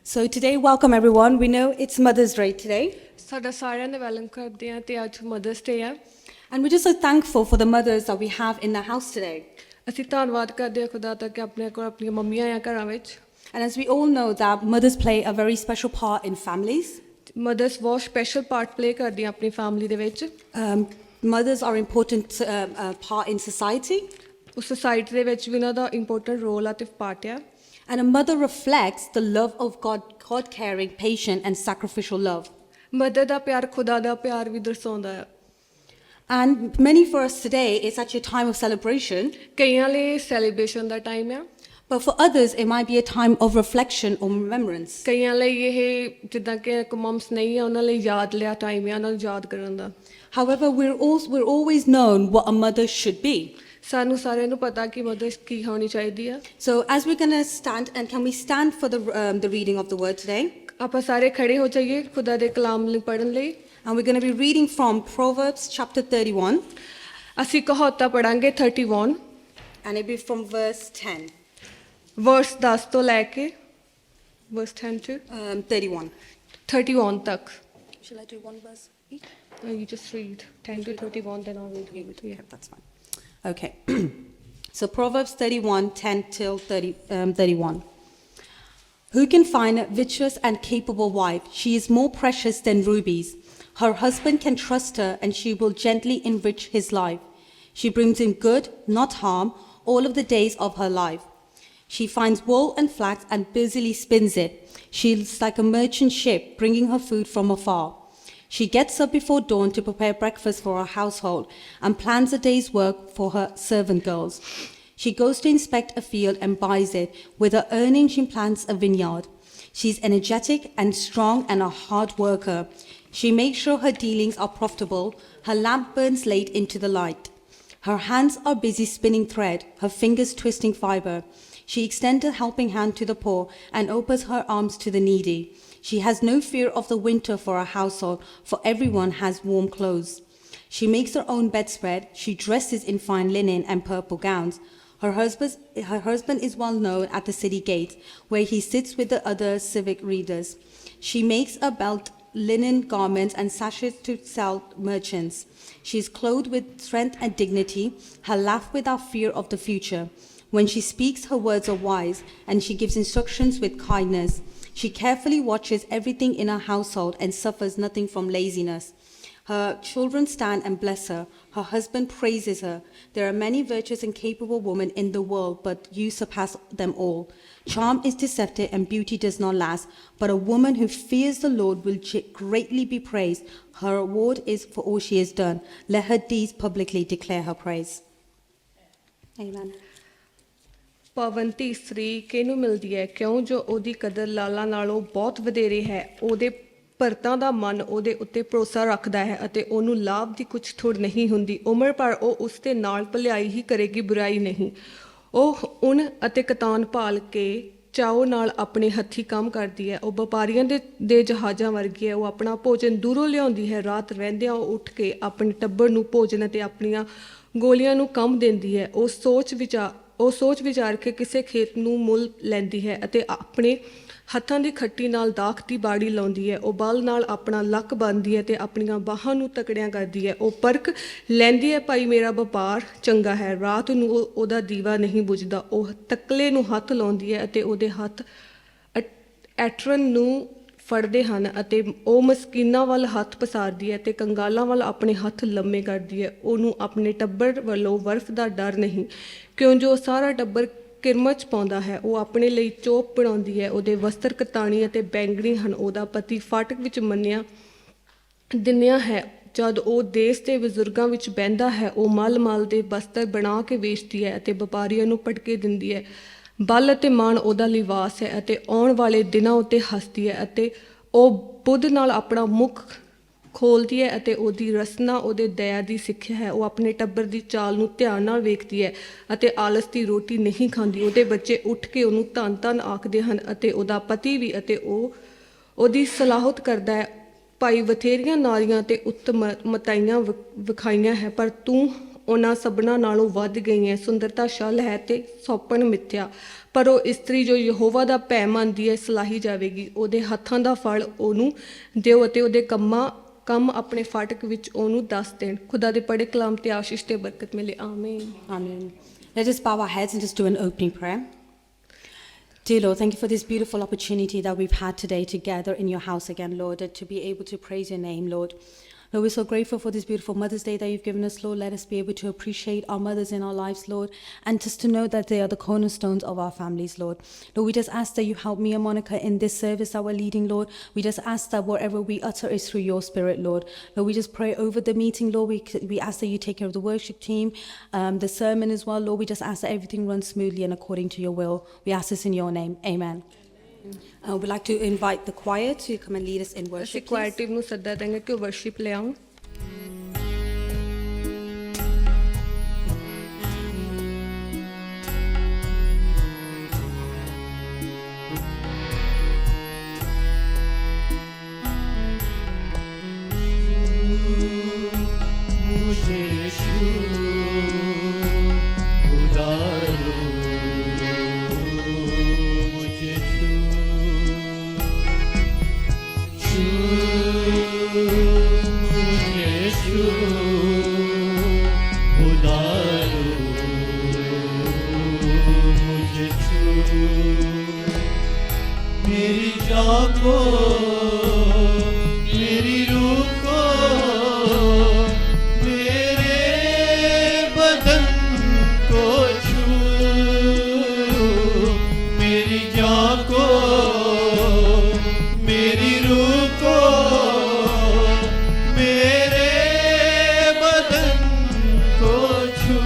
So today, welcome everyone. We know it's Mother's Day today, ਸਾਡਾ ਸਾਰਿਆਂ ਦਾ welcome ਕਰਦੇ ਹਾਂ ਤੇ ਅੱਜ ਮਦਰਸ ਡੇ ਆ and we're just so thankful for the mothers that we have in the house today. ਅਸੀਂ ਧੰਨਵਾਦ ਕਰਦੇ ਹਾਂ ਖੁਦਾ ਦਾ ਕਿ ਆਪਣੇ ਕੋਲ ਆਪਣੀਆਂ ਮੰਮੀਆਂ ਆ ਘਰਾਂ ਵਿੱਚ And as we all know that mothers play a very special part in families. Mothers ਬਹੁਤ ਸਪੈਸ਼ਲ ਪਾਰਟ ਪਲੇ ਕਰਦੀਆਂ ਆਪਣੀ ਫੈਮਿਲੀ ਦੇ ਵਿੱਚ Mothers are important part in society, ਉਸ ਸੋਸਾਇਟੀ ਦੇ ਵਿੱਚ ਵੀ ਉਹਨਾਂ ਦਾ ਇੰਪੋਰਟੈਂਟ ਰੋਲ ਆ ਤੇ ਪਾਰਟ ਆ and a mother reflects the love of God, God-caring, patient, and sacrificial love. Mother ਦਾ ਪਿਆਰ ਖੁਦਾ ਦਾ ਪਿਆਰ ਵੀ ਦਰਸਾਉਂਦਾ ਆ And many for us today, it's actually a time of celebration, ਕਈਆਂ ਲਈ ਸੈਲੀਬ੍ਰੇਸ਼ਨ ਦਾ ਟਾਈਮ ਆ but for others, it might be a time of reflection or remembrance. ਕਈਆਂ ਲਈ ਇਹ ਜਿੱਦਾਂ ਕਿ ਮਮਸ ਨਹੀਂ ਆ ਉਹਨਾਂ ਲਈ ਯਾਦ ਲਿਆ ਟਾਈਮ ਆ ਉਹਨਾਂ ਨੂੰ ਯਾਦ ਕਰਨ ਦਾ However, we're always known what a mother should be. ਸਾਨੂੰ ਸਾਰਿਆਂ ਨੂੰ ਪਤਾ ਕਿ ਮਦਰ ਕੀ ਹੋਣੀ ਚਾਹੀਦੀ ਆ So as we're going to stand, and can we stand for the reading of the word today? ਆਪਾਂ ਸਾਰੇ ਖੜੇ ਹੋ ਜਾਈਏ ਖੁਦਾ ਦੇ ਕਲਾਮ ਨੂੰ ਪੜ੍ਹਨ ਲਈ And we're going to be reading from Proverbs chapter 31, ਅਸੀਂ ਕਹਾਵਤਾਂ ਪੜਾਂਗੇ 31 and it'll be from verse 10. ਵਰਸ 10 ਤੋਂ ਲੈ ਕੇ ਵਰਸ 10 to 31. 31 ਤੱਕ Shall I do one verse each? you just read 10 to 31 then I'll read it. Yeah, that's fine. Okay. So Proverbs 31, 10 till 31. Who can find a virtuous and capable wife? She is more precious than rubies. Her husband can trust her, and she will gently enrich his life. She brings him good, not harm, all of the days of her life. She finds wool and flax and busily spins it. She is like a merchant ship, bringing her food from afar. She gets up before dawn to prepare breakfast for her household and plans a day's work for her servant girls. She goes to inspect a field and buys it. With her earnings, she plants a vineyard. She's energetic and strong and a hard worker. She makes sure her dealings are profitable. Her lamp burns late into the light. Her hands are busy spinning thread, her fingers twisting fiber. She extends a helping hand to the poor and opens her arms to the needy. She has no fear of the winter for her household, for everyone has warm clothes. She makes her own bedspread. She dresses in fine linen and purple gowns. Her husband is well known at the city gate, where he sits with the other civic readers. She makes a belt, linen garments, and sashes to sell merchants. She is clothed with strength and dignity, her laugh without fear of the future. When she speaks, her words are wise, and she gives instructions with kindness. She carefully watches everything in her household and suffers nothing from laziness. Her children stand and bless her. Her husband praises her. There are many virtuous and capable women in the world, but you surpass them all. Charm is deceptive and beauty does not last, but a woman who fears the Lord will greatly be praised. Her reward is for all she has done. Let her deeds publicly declare her praise. Amen. ਪਾਵੰਤੀ ਇਸਤਰੀ ਕਿਹਨੂੰ ਮਿਲਦੀ ਹੈ ਕਿਉਂ ਜੋ ਉਹਦੀ ਕਦਰ ਲਾਲਾਂ ਨਾਲੋਂ ਬਹੁਤ ਵਧੇਰੇ ਹੈ ਉਹਦੇ ਭਰਤਾਂ ਦਾ ਮਨ ਉਹਦੇ ਉੱਤੇ ਭਰੋਸਾ ਰੱਖਦਾ ਹੈ ਅਤੇ ਉਹਨੂੰ ਲਾਭ ਦੀ ਕੁਝ ਥੁੜ ਨਹੀਂ ਹੁੰਦੀ ਉਮਰ ਭਰ ਉਹ ਉਸ ਦੇ ਨਾਲ ਭਲਾਈ ਹੀ ਕਰੇਗੀ ਬੁਰਾਈ ਨਹੀਂ ਉਹ ਉਨ ਅਤੇ ਕਤਾਨ ਭਾਲ ਕੇ ਚਾਉ ਨਾਲ ਆਪਣੇ ਹੱਥੀਂ ਕੰਮ ਕਰਦੀ ਹੈ ਉਹ ਵਪਾਰੀਆਂ ਦੇ ਜਹਾਜ਼ਾਂ ਵਰਗੀ ਹੈ ਉਹ ਆਪਣਾ ਭੋਜਨ ਦੂਰੋਂ ਲਿਆਉਂਦੀ ਹੈ ਰਾਤ ਰਹਿੰਦਿਆਂ ਉਹ ਉੱਠ ਕੇ ਆਪਣੇ ਟੱਬਰ ਨੂੰ ਭੋਜਨ ਅਤੇ ਆਪਣੀਆਂ ਗੋਲੀਆਂ ਨੂੰ ਕੰਮ ਦਿੰਦੀ ਹੈ ਉਹ ਸੋਚ ਵਿਚਾਰ ਕੇ ਕਿਸੇ ਖੇਤ ਨੂੰ ਮੁੱਲ ਲੈਂਦੀ ਹੈ ਅਤੇ ਆਪਣੇ ਹੱਥਾਂ ਦੀ ਖੱਟੀ ਨਾਲ ਦਾਖ ਦੀ ਬਾੜੀ ਲਾਉਂਦੀ ਹੈ ਉਹ ਬਲ ਨਾਲ ਆਪਣਾ ਲੱਕ ਬੰਨ੍ਹਦੀ ਹੈ ਅਤੇ ਆਪਣੀਆਂ ਬਾਹਾਂ ਨੂੰ ਤਕੜੀਆਂ ਕਰਦੀ ਹੈ ਉਹ ਪਰਖ ਲੈਂਦੀ ਹੈ ਭਾਈ ਮੇਰਾ ਵਪਾਰ ਚੰਗਾ ਹੈ ਰਾਤ ਨੂੰ ਉਹਦਾ ਦੀਵਾ ਨਹੀਂ ਬੁਝਦਾ ਉਹ ਤਕਲੇ ਨੂੰ ਹੱਥ ਲਾਉਂਦੀ ਹੈ ਅਤੇ ਉਹਦੇ ਹੱਥ ਐਟਰਨ ਨੂੰ ਫੜਦੇ ਹਨ ਅਤੇ ਉਹ ਮਸਕੀਨਾਂ ਵੱਲ ਹੱਥ ਪਸਾਰਦੀ ਹੈ ਅਤੇ ਕੰਗਾਲਾਂ ਵੱਲ ਆਪਣੇ ਹੱਥ ਲੰਮੇ ਕਰਦੀ ਹੈ ਉਹਨੂੰ ਆਪਣੇ ਟੱਬਰ ਵੱਲੋਂ ਬਰਫ਼ ਦਾ ਡਰ ਨਹੀਂ ਕਿਉਂ ਜੋ ਸਾਰਾ ਟੱਬਰ ਕਿਰਮਚ ਪਾਉਂਦਾ ਹੈ ਉਹ ਆਪਣੇ ਲਈ ਚੋਪ ਬਣਾਉਂਦੀ ਹੈ ਉਹਦੇ ਵਸਤਰ ਕਤਾਣੀ ਅਤੇ ਬੈਂਗਣੀ ਹਨ ਉਹਦਾ ਪਤੀ ਫਾਟਕ ਵਿੱਚ ਦਿੰਨਿਆ ਹੈ ਜਦ ਉਹ ਦੇਸ਼ ਦੇ ਬਜ਼ੁਰਗਾਂ ਵਿੱਚ ਬਹਿੰਦਾ ਹੈ ਉਹ ਮਲ ਦੇ ਬਸਤਰ ਬਣਾ ਕੇ ਵੇਚਦੀ ਹੈ ਅਤੇ ਵਪਾਰੀਆਂ ਨੂੰ ਪਟਕੇ ਦਿੰਦੀ ਹੈ ਬਲ ਅਤੇ ਮਾਣ ਉਹਦਾ ਲਿਵਾਸ ਹੈ ਅਤੇ ਆਉਣ ਵਾਲੇ ਦਿਨਾਂ ਉੱਤੇ ਹੱਸਦੀ ਹੈ ਅਤੇ ਉਹ ਬੁੱਧ ਨਾਲ ਆਪਣਾ ਮੁੱਖ ਖੋਲ੍ਹਦੀ ਹੈ ਅਤੇ ਉਹਦੀ ਰਸਨਾ ਉਹਦੇ ਦਇਆ ਦੀ ਸਿੱਖਿਆ ਹੈ ਉਹ ਆਪਣੇ ਟੱਬਰ ਦੀ ਚਾਲ ਨੂੰ ਧਿਆਨ ਨਾਲ ਵੇਖਦੀ ਹੈ ਅਤੇ ਆਲਸ ਦੀ ਰੋਟੀ ਨਹੀਂ ਖਾਂਦੀ ਉਹਦੇ ਬੱਚੇ ਉੱਠ ਕੇ ਉਹਨੂੰ ਧੰਨ ਧੰਨ ਆਖਦੇ ਹਨ ਅਤੇ ਉਹਦਾ ਪਤੀ ਵੀ ਅਤੇ ਉਹ ਉਹਦੀ ਸਲਾਹਤ ਕਰਦਾ ਹੈ ਭਾਈ ਬਥੇਰੀਆਂ ਨਾਰੀਆਂ ਤੇ ਉੱਤਮ ਮਤਾਈਆਂ ਵਿਖਾਈਆਂ ਹੈ ਪਰ ਤੂੰ ਉਹਨਾਂ ਸਭਨਾਂ ਨਾਲੋਂ ਵੱਧ ਗਈਆਂ। ਸੁੰਦਰਤਾ ਛਲ ਹੈ ਤੇ ਸੌਪਣ ਮਿੱਥਿਆ, ਪਰ ਉਹ ਇਸਤਰੀ ਜੋ ਯਹੋਵਾ ਦਾ ਭੈ ਮੰਨਦੀ ਹੈ ਸਲਾਹੀ ਜਾਵੇਗੀ। ਉਹਦੇ ਹੱਥਾਂ ਦਾ ਫਲ ਉਹਨੂੰ ਦਿਓ ਅਤੇ ਉਹਦੇ ਕੰਮ ਆਪਣੇ ਫਾਟਕ ਵਿੱਚ ਉਹਨੂੰ ਦੱਸ ਦੇਣ। ਖੁਦਾ ਦੇ ਪੜੇ ਕਲਾਮ ਤੇ ਆਸ਼ੀਸ਼ ਤੇ ਬਰਕਤ ਮਿਲੇ। ਆਮੀਨ। Amen. Let us bow our heads and just do an opening prayer. Dear Lord, thank you for this beautiful opportunity that we've had today to gather in your house again, Lord, and to be able to praise your name, Lord. Lord, we're so grateful for this beautiful Mother's Day that you've given us, Lord. Let us be able to appreciate our mothers in our lives, Lord, and just to know that they are the cornerstones of our families, Lord. Lord, we just ask that you help me and Monica in this service that we're leading, Lord. We just ask that whatever we utter is through your Spirit, Lord. Lord, we just pray over the meeting, Lord. We ask that you take care of the worship team, the sermon as well, Lord. We just ask that everything runs smoothly and according to your will. We ask this in your name. Amen. We'd like to invite the choir to come and lead us in ਅਸੀਂ worship, choir please. Team ਨੂੰ ਸੱਦਾ ਦੇਂਗੇ ਕਿ ਉਹ worship ਲਿਆਉਣ। मेरी जान को मेरी रूह को मेरे बदन को छू, मेरी जान को मेरी रूह को मेरे बदन को छू,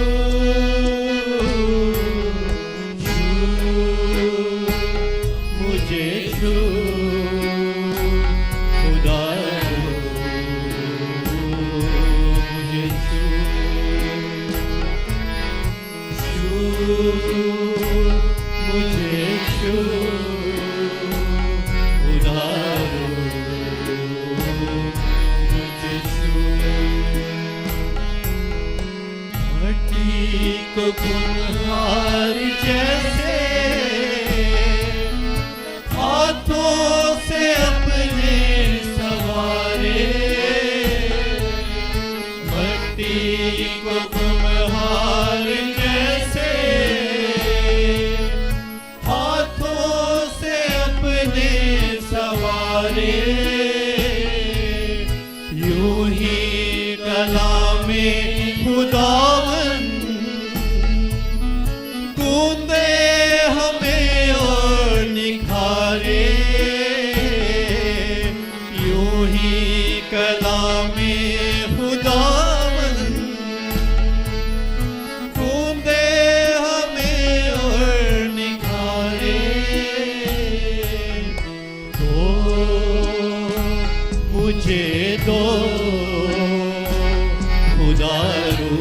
मुझे छू खुदा मुझे छू, मुझे छू खुदा मुझे छू, मट्टी को कुम्हार जैसे हाथों से अपने सवारे, मट्टी को कुम्हार जैसे हाथों से अपने सवारे, यूं ही कलामे खुदावन गूंदे हमें और निखारे, यूं ही कलामे खुदावन गूंदे हमें और निखारे, तो मुझे दो खुदारू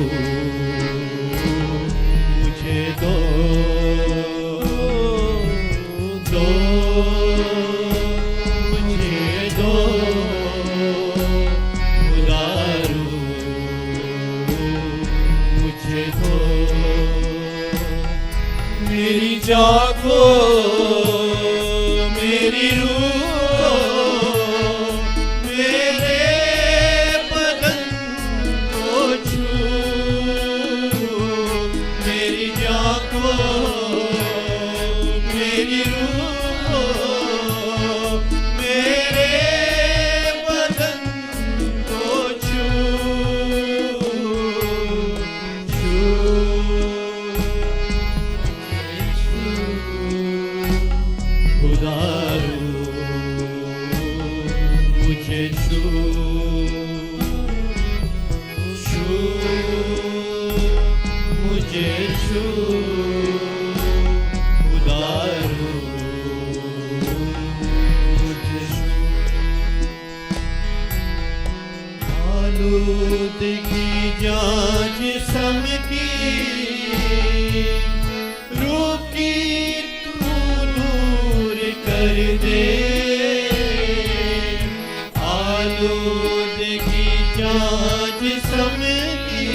मुझे दो मुझे दो खुदारू मुझे दो, मेरी जान को मेरी रूह को मेरे बदन को छू, मेरी जान को मेरी रूह को मेरे बदन को छू, खुदारू मुझे छू, मुझे छू खुदारू मुझे छू, आलूदगी जांच समकी रूह की तू दूर कर दे, आलूदगी जांच समकी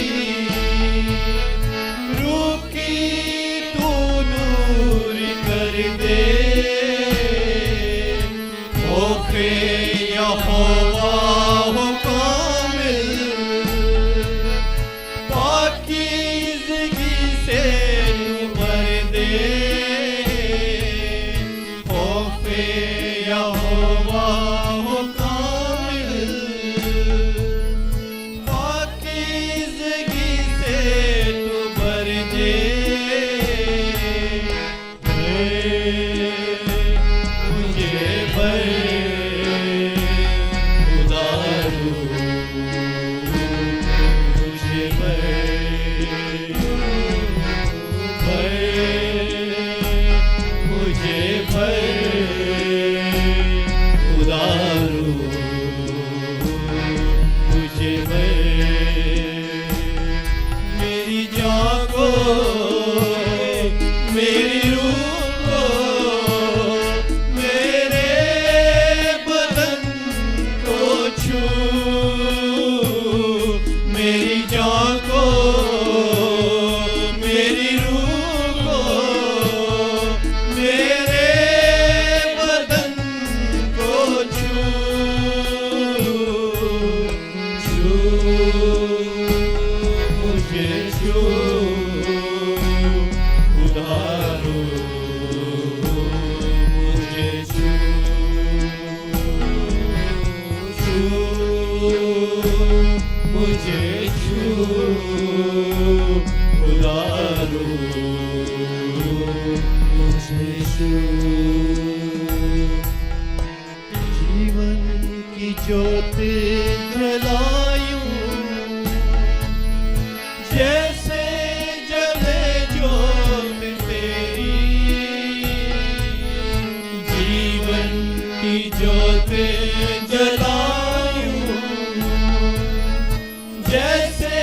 खौफे यहोवा हो कामिल, पाकीज़गी से तू भर दे। खौफे यहोवा हो कामिल, पाकीज़गी से तू भर दे। मुझे भर उदारू, मुझे मुझे उदारू, मुझे मेरी जान को, मेरी रूह को, मेरे बदन को छू। मेरी जान को, मेरी रूह को, मेरे बदन को छू। छू, मुझे छू, उधारो मुझे छू। छू, मुझे छू, उधारो मुझे छू। जीवन की ज्योति जलायूं, जैसे जले ज्योत तेरी। जीवन की ज्योत जलायूं, जैसे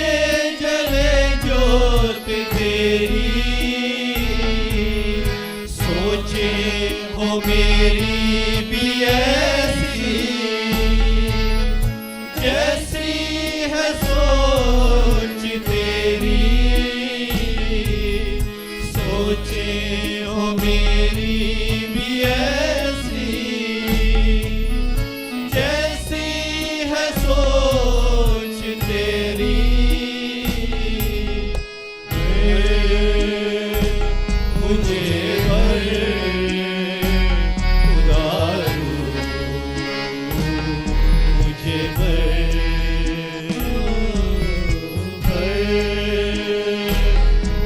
जले ज्योत तेरी। सोचे हो मेरी भी ऐसी, जैसी है सोच तेरी। सोचे हो मेरी भी ऐसी, जैसी है सोच तेरी। मुझे भर उदारू, मुझे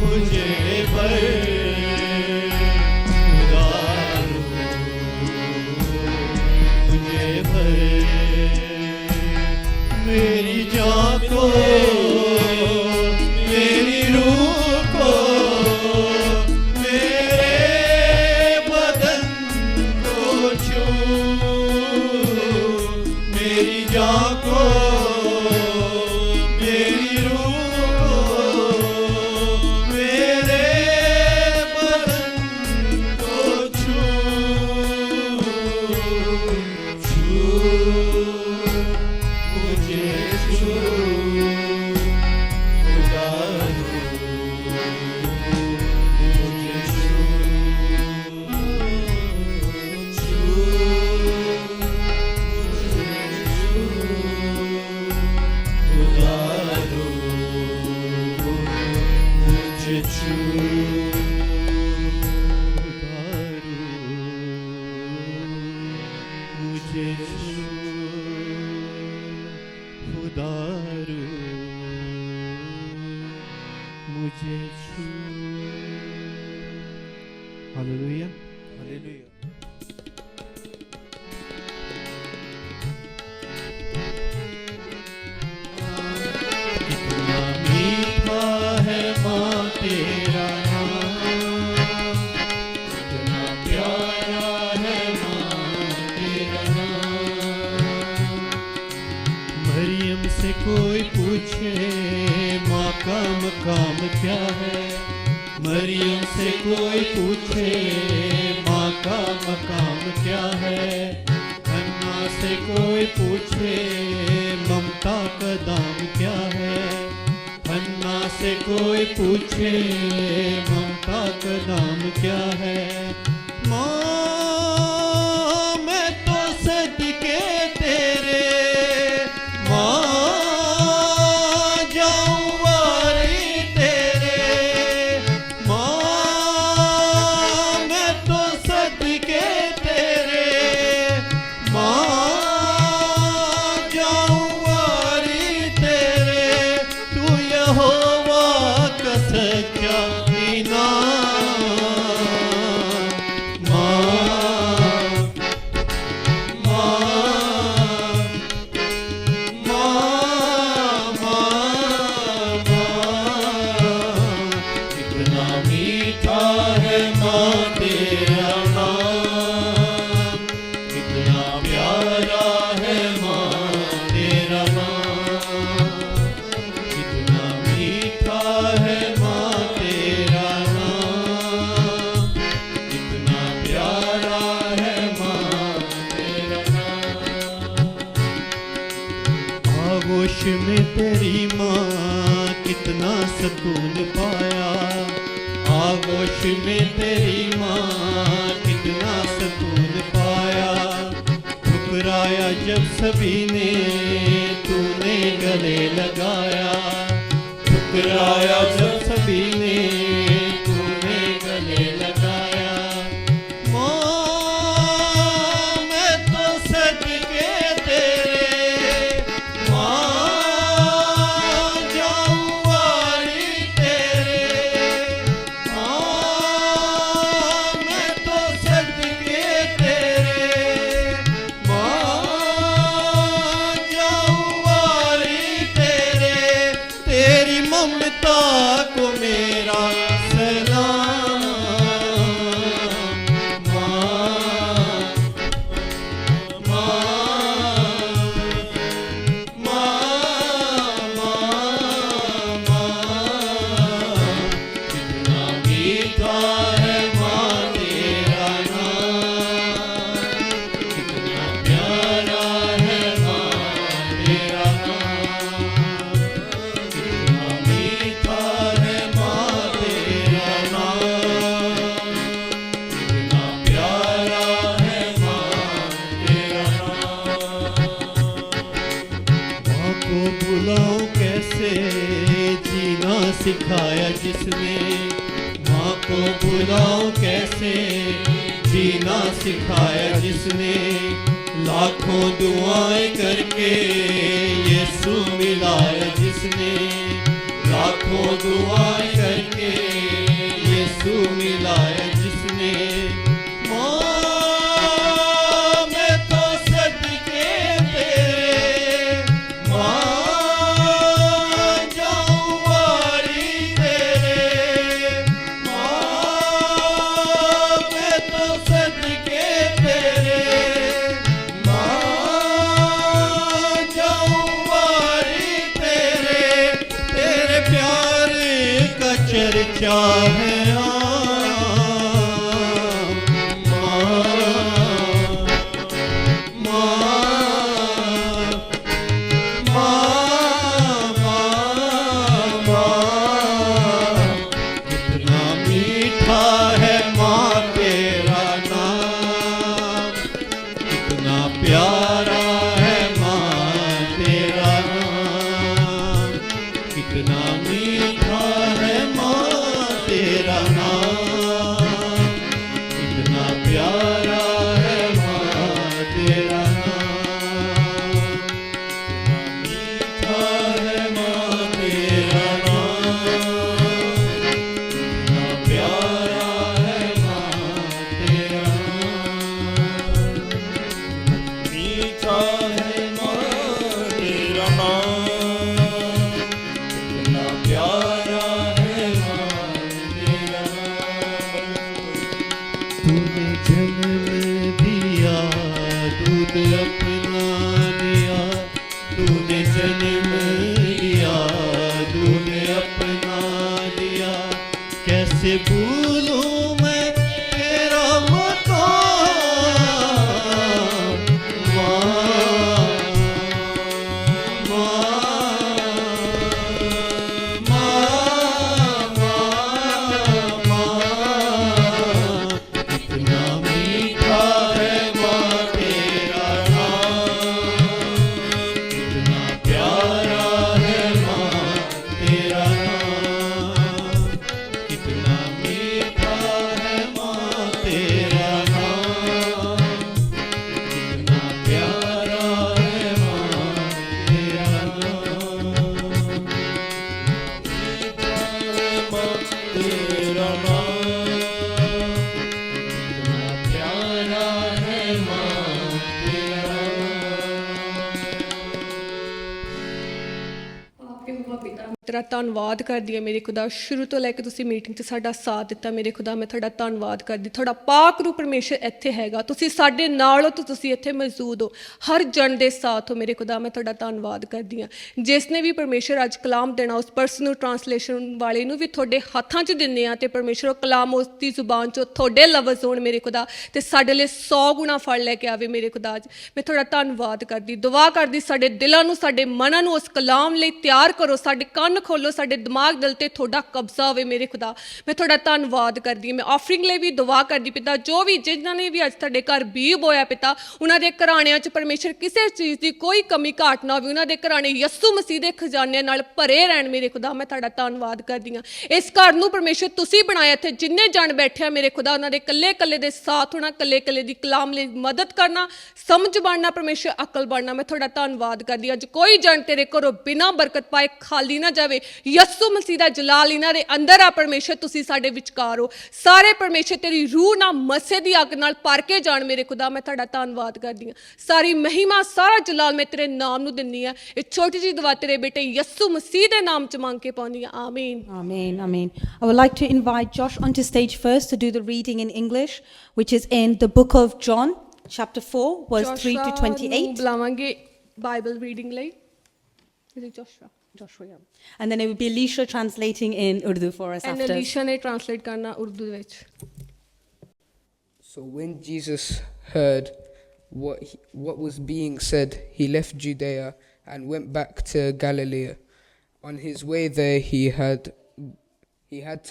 मुझे उदारू, मुझे मेरी जान को, मेरी रूह को, मेरे बदन को छू। मेरी जान को, मेरी रूह को, मेरे बदन को छू। छू, मुझे छू, उदारू मुझे छू। छू, उदारू मुझे छू। उदारू मुझे छू, उदारू मुझे छू। Hallelujah, hallelujah. कितना मीठा है माँ तेरा नाम, कितना प्यारा है माँ तेरा नाम। मरियम से कोई पूछे माँ का मकाम क्या है। मरियम से कोई पूछे माँ का मकाम क्या है। हन्ना से कोई पूछे ममता का दाम क्या है। हन्ना से कोई पूछे ममता का दाम क्या है। माँ मैं तो सदके में तेरी माँ कितना सुकून पाया, आगोश में तेरी माँ कितना सुकून पाया। ठुकराया जब सभी ने तूने गले लगाया, ठुकराया जब सभी ने तूने गले लगाया। माँ मैं तो सदके तेरे, माँ जाऊँ वाली तेरे, माँ मैं तो सदके तेरे, माँ जाऊँ वाली तेरे। तेरी ममता को मेरा सलाम, माँ कितना मीठा है माँ तेरा नाम, कितना प्यारा है माँ तेरा नाम, कितना मीठा है माँ तेरा नाम, कितना प्यारा है माँ तेरा नाम। माँ को बुलाऊं कैसे जीना सिखाया जिसने, माँ को बुलाऊं कैसे जीना सिखाया जिसने। लाखों दुआएं करके यीशु मिलाया जिसने, लाखों दुआएं करके यीशु मिलाया जिसने। माँ मैं तो सदके तेरे, माँ जाऊँ वाली तेरे, माँ मैं तो सदके तेरे, माँ जाऊँ वाली तेरे। तेरे प्यार का चर्चा है कितना मीठा है माँ तेरा नाम, कितना प्यारा है माँ तेरा नाम, कितना मीठा है माँ तेरा नाम, कितना प्यारा है माँ तेरा नाम, मीठा है माँ तेरा नाम, कितना प्यारा है माँ तेरा नाम, मीठा है माँ तेरा नाम, कितना प्यारा है माँ तेरा नाम। तूने जन्म दिया, दूध अपना दिया, तूने जन्म दिया, दूध अपना दिया। कैसे भूलूं मैं तेरा मकाम, कितना मीठा है माँ तेरा नाम, कितना प्यारा है माँ तेरा नाम, कितना मीठा ਤੇਰਾ ਧੰਨਵਾਦ ਕਰਦੀ ਹਾਂ ਮੇਰੇ ਖੁਦਾ, ਸ਼ੁਰੂ ਤੋਂ ਲੈ ਕੇ ਤੁਸੀਂ ਮੀਟਿੰਗ 'ਚ ਸਾਡਾ ਸਾਥ ਦਿੱਤਾ ਮੇਰੇ ਖੁਦਾ, ਮੈਂ ਤੁਹਾਡਾ ਧੰਨਵਾਦ ਕਰਦੀ। ਤੁਹਾਡਾ ਪਾਕ ਰੂਪ ਪਰਮੇਸ਼ਰ ਇੱਥੇ ਹੈਗਾ, ਤੁਸੀਂ ਸਾਡੇ ਨਾਲ ਹੋ, ਤੁਸੀਂ ਇੱਥੇ ਮੌਜੂਦ ਹੋ, ਹਰ ਜਣ ਦੇ ਸਾਥ ਹੋ ਮੇਰੇ ਖੁਦਾ, ਮੈਂ ਤੁਹਾਡਾ ਧੰਨਵਾਦ ਕਰਦੀ ਹਾਂ। ਜਿਸ ਨੇ ਵੀ ਪਰਮੇਸ਼ਰ ਅੱਜ ਕਲਾਮ ਦੇਣਾ, ਉਸ ਪਰਸਨ ਨੂੰ, ਟਰਾਂਸਲੇਸ਼ਨ ਵਾਲੇ ਨੂੰ ਵੀ ਤੁਹਾਡੇ ਹੱਥਾਂ 'ਚ ਦਿੰਦੇ ਆ, ਅਤੇ ਪਰਮੇਸ਼ਰ ਉਹ ਕਲਾਮ ਉਸ ਦੀ ਜ਼ੁਬਾਨ 'ਚੋਂ ਤੁਹਾਡੇ ਲਫ਼ਜ਼ ਹੋਣ ਮੇਰੇ ਖੁਦਾ, ਅਤੇ ਸਾਡੇ ਲਈ 100 ਗੁਣਾ ਫਲ ਲੈ ਕੇ ਆਵੇ ਮੇਰੇ ਖੁਦਾ। ਅੱਜ ਮੈਂ ਤੁਹਾਡਾ ਧੰਨਵਾਦ ਕਰਦੀ, ਦੁਆ ਕਰਦੀ, ਸਾਡੇ ਦਿਲਾਂ ਨੂੰ, ਸਾਡੇ ਮਨਾਂ ਨੂੰ ਉਸ ਕਲਾਮ ਲਈ ਤਿਆਰ ਕਰੋ, ਸਾਡੇ ਕੰਨ ਖੋਲੋ, ਸਾਡੇ ਦਿਮਾਗ ਦਿਲ ਤੇ ਤੁਹਾਡਾ ਕਬਜ਼ਾ ਹੋਵੇ ਮੇਰੇ ਖੁਦਾ। ਮੈਂ ਤੁਹਾਡਾ ਧੰਨਵਾਦ ਕਰਦੀ ਹਾਂ। ਮੈਂ ਆਫਰਿੰਗ ਲਈ ਵੀ ਦੁਆ ਕਰਦੀ ਪਿਤਾ, ਜੋ ਵੀ ਜਿਨ੍ਹਾਂ ਨੇ ਵੀ ਅੱਜ ਤੁਹਾਡੇ ਘਰ ਬੀਅ ਬੋਇਆ ਪਿਤਾ, ਉਹਨਾਂ ਦੇ ਘਰਾਣਿਆਂ 'ਚ ਪਰਮੇਸ਼ਰ ਕਿਸੇ ਚੀਜ਼ ਦੀ ਕੋਈ ਕਮੀ ਘਾਟ ਨਾ ਹੋਵੇ, ਉਹਨਾਂ ਦੇ ਘਰਾਣੇ ਯਿਸੂ ਮਸੀਹ ਦੇ ਖਜ਼ਾਨਿਆਂ ਨਾਲ ਭਰੇ ਰਹਿਣ ਮੇਰੇ ਖੁਦਾ। ਮੈਂ ਤੁਹਾਡਾ ਧੰਨਵਾਦ ਕਰਦੀ ਹਾਂ। ਇਸ ਘਰ ਨੂੰ ਪਰਮੇਸ਼ਰ ਤੁਸੀਂ ਬਣਾਇਆ, ਇੱਥੇ ਜਿੰਨੇ ਜਣ ਬੈਠੇ ਆ ਮੇਰੇ ਖੁਦਾ, ਉਹਨਾਂ ਦੇ ਇਕੱਲੇ ਇਕੱਲੇ ਦੇ ਸਾਥ ਹੋਣਾ, ਇਕੱਲੇ ਇਕੱਲੇ ਦੀ ਕਲਾਮ ਲਈ ਮਦਦ ਕਰਨਾ, ਸਮਝ ਬਣਨਾ ਪਰਮੇਸ਼ਰ, ਅਕਲ ਬਣਨਾ। ਮੈਂ ਤੁਹਾਡਾ ਧੰਨਵਾਦ ਕਰਦੀ। ਅੱਜ ਕੋਈ ਜਣ ਤੇਰੇ ਘਰੋਂ ਬਿਨਾਂ ਬਰਕਤ ਪਾਏ ਖਾਲੀ ਨਾ ਜਾਵੇ। ਯਿਸੂ ਮਸੀਹ ਦਾ ਜਲਾਲ ਇਹਨਾਂ ਦੇ ਅੰਦਰ ਆ ਪਰਮੇਸ਼ਰ, ਤੁਸੀਂ ਸਾਡੇ ਵਿਚਕਾਰ ਹੋ। ਸਾਰੇ ਪਰਮੇਸ਼ਰ ਤੇਰੀ ਰੂਹ ਨਾਲ ਮਸੇ ਦੀ ਅੱਗ ਨਾਲ ਭਰ ਕੇ ਜਾਣ ਮੇਰੇ ਖੁਦਾ। ਮੈਂ ਤੁਹਾਡਾ ਧੰਨਵਾਦ ਕਰਦੀ ਹਾਂ। ਸਾਰੀ ਮਹਿਮਾ, ਸਾਰਾ ਜਲਾਲ ਮੈਂ ਤੇਰੇ ਨਾਮ ਨੂੰ ਦਿੰਦੀ ਹਾਂ। ਇਹ ਛੋਟੀ ਜਿਹੀ ਦੁਆ ਤੇਰੇ ਬੇਟੇ ਯਿਸੂ ਮਸੀਹ ਦੇ ਨਾਮ 'ਚ ਮੰਗ ਕੇ ਪਾਉਂਦੀ ਹਾਂ, ਆਮੀਨ। Amen, amen. I would like to invite Josh onto stage first to do the reading in English, which is in the book of John, chapter 4, verse 3 to 28. ਬੁਲਾਵਾਂਗੇ Bible reading ਲਈ। Joshua, yeah. And then it would be Alicia translating in Urdu for us and after. Elisha ਨੇ translate ਕਰਨਾ ਉਰਦੂ ਦੇ ਵਿੱਚ। So when Jesus heard what was being said, he left Judea and went back to Galilee. On his way there, he had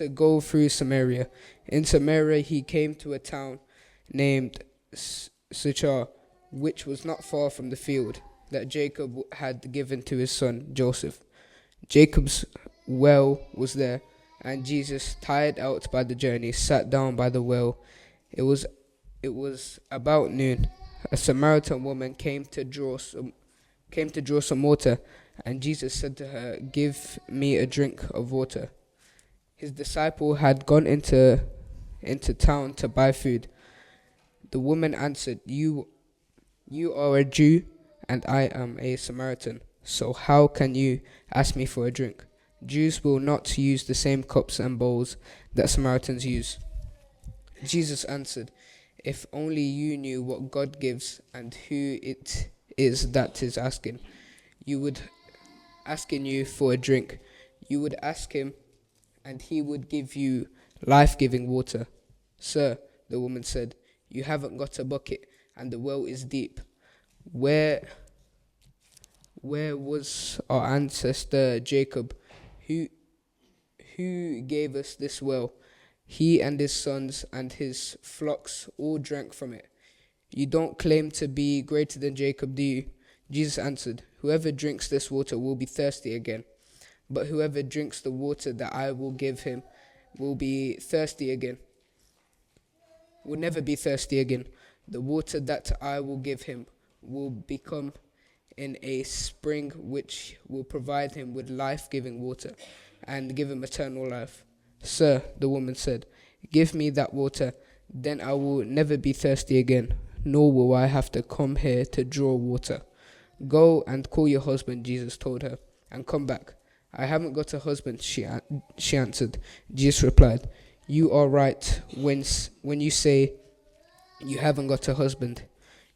to go through Samaria. In Samaria, he came to a town named Sychar, which was not far from the field that Jacob had given to his son Joseph. Jacob's well was there, and Jesus, tired out by the journey, sat down by the well. It was about noon. A Samaritan woman came to draw some water, and Jesus said to her, "Give me a drink of water." His disciple had gone into town to buy food. The woman answered, You are a Jew, and I am a Samaritan. So how can you ask me for a drink? Jews will not use the same cups and bowls that Samaritans use. Jesus answered, If only you knew what God gives and who it is that is asking you for a drink, you would ask him, and he would give you life-giving water. Sir, the woman said, you haven't got a bucket, and the well is deep. Where was our ancestor Jacob, who gave us this well? He and his sons and his flocks all drank from it. You don't claim to be greater than Jacob, do you? Jesus answered, Whoever drinks this water will be thirsty again. But whoever drinks the water that I will give him will never be thirsty again. The water that I will give him will become in a spring which will provide him with life-giving water and give him eternal life. Sir, the woman said, give me that water, then I will never be thirsty again, nor will I have to come here to draw water. Go and call your husband, Jesus told her, and come back. I haven't got a husband, she answered. Jesus replied, you are right when you say you haven't got a husband.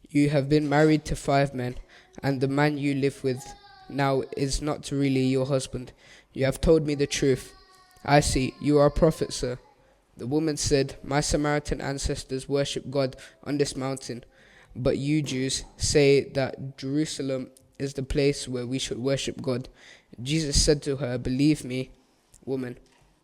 You have been married to 5 men, and the man you live with now is not really your husband. You have told me the truth. I see, you are a prophet, sir. The woman said, my Samaritan ancestors worship God on this mountain, but you Jews say that Jerusalem is the place where we should worship God. Jesus said to her, believe me, woman,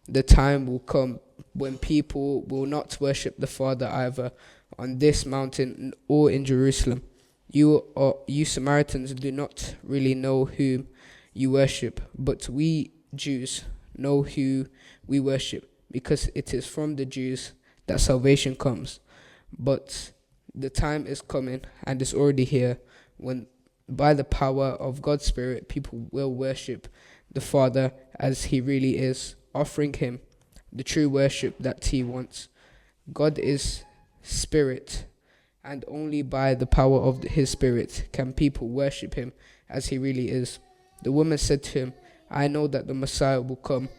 the time will come when people will not worship the Father either on this mountain or in Jerusalem. You Samaritans do not really know whom you worship, but we Jews know who we worship, because it is from the Jews that salvation comes. But the time is coming, and is already here, when by the power of God's Spirit people will worship the Father as he really is, offering him the true worship that he wants. God is Spirit, and only by the power of his Spirit can people worship him as he really is. The woman said to him, I know that the Messiah will come,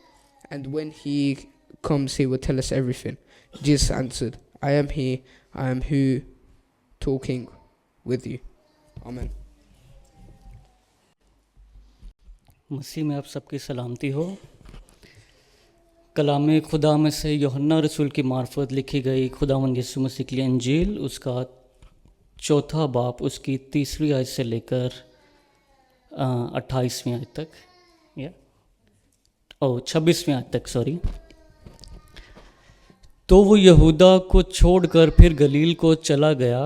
and when he comes, he will tell us everything. Jesus answered, I am he, I am who talking with you. Amen. मसीह में आप सबकी सलामती हो। कलाम खुदा में से यूहन्ना रसूल की मार्फत लिखी गई खुदावंद यीशु मसीह की इंजील, उसका 4 बाब, उसकी 3वीं आयत से लेकर 28वीं आयत तक, या 26वीं आयत तक, सॉरी। तो वो यहूदा को छोड़कर फिर गलील को चला गया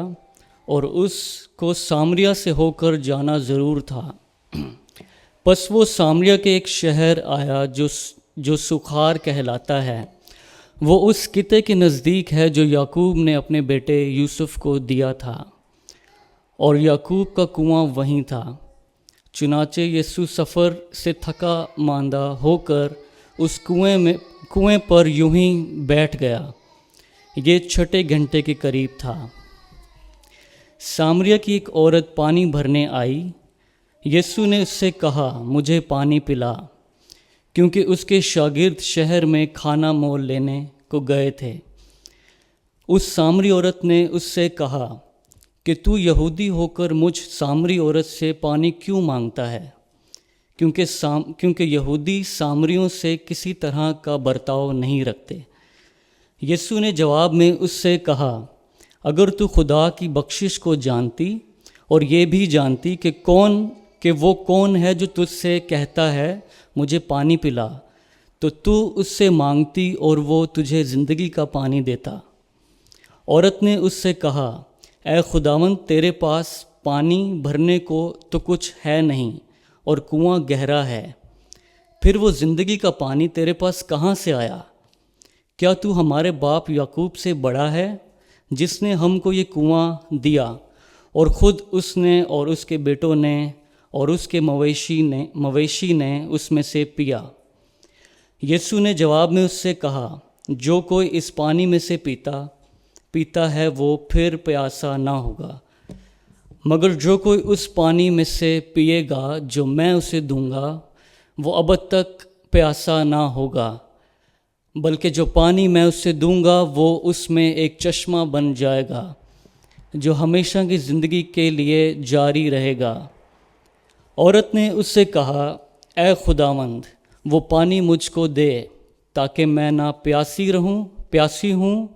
और उसको सामरिया से होकर जाना ज़रूर था। बस वो सामरिया के एक शहर आया जो सुखार कहलाता है। वो उस किते के नज़दीक है जो याकूब ने अपने बेटे यूसुफ को दिया था, और याकूब का कुआं वहीं था। चुनाचे यीशु सफ़र से थका मांदा होकर उस कुएं पर यूं ही बैठ गया। ये 6 घंटे के करीब था। सामरिया की एक औरत पानी भरने आई। यीशु ने उससे कहा, मुझे पानी पिला, क्योंकि उसके शागिर्द शहर में खाना मोल लेने को गए थे। उस सामरी औरत ने उससे कहा कि तू यहूदी होकर मुझ सामरी औरत से पानी क्यों मांगता है, क्योंकि यहूदी सामरियों से किसी तरह का बर्ताव नहीं रखते। यीशु ने जवाब में उससे कहा, अगर तू खुदा की बख्शिश को जानती और ये भी जानती कि वो कौन है जो तुझसे कहता है मुझे पानी पिला, तो तू उससे मांगती और वो तुझे ज़िंदगी का पानी देता। औरत ने उससे कहा, ऐ खुदावंद, तेरे पास पानी भरने को तो कुछ है नहीं और कुआं गहरा है, फिर वो ज़िंदगी का पानी तेरे पास कहाँ से आया? क्या तू हमारे बाप याकूब से बड़ा है, जिसने हमको ये कुआं दिया और ख़ुद उसने और उसके बेटों ने और उसके मवेशी ने उसमें से पिया? यीशु ने जवाब में उससे कहा, जो कोई इस पानी में से पीता है वो फिर प्यासा ना होगा, मगर जो कोई उस पानी में से पिएगा जो मैं उसे दूंगा, वो अब तक प्यासा ना होगा, बल्कि जो पानी मैं उससे दूंगा वो उसमें एक चश्मा बन जाएगा जो हमेशा की ज़िंदगी के लिए जारी रहेगा। औरत ने उससे कहा, ऐ खुदावंद, वो पानी मुझको दे, ताकि मैं ना प्यासी हूँ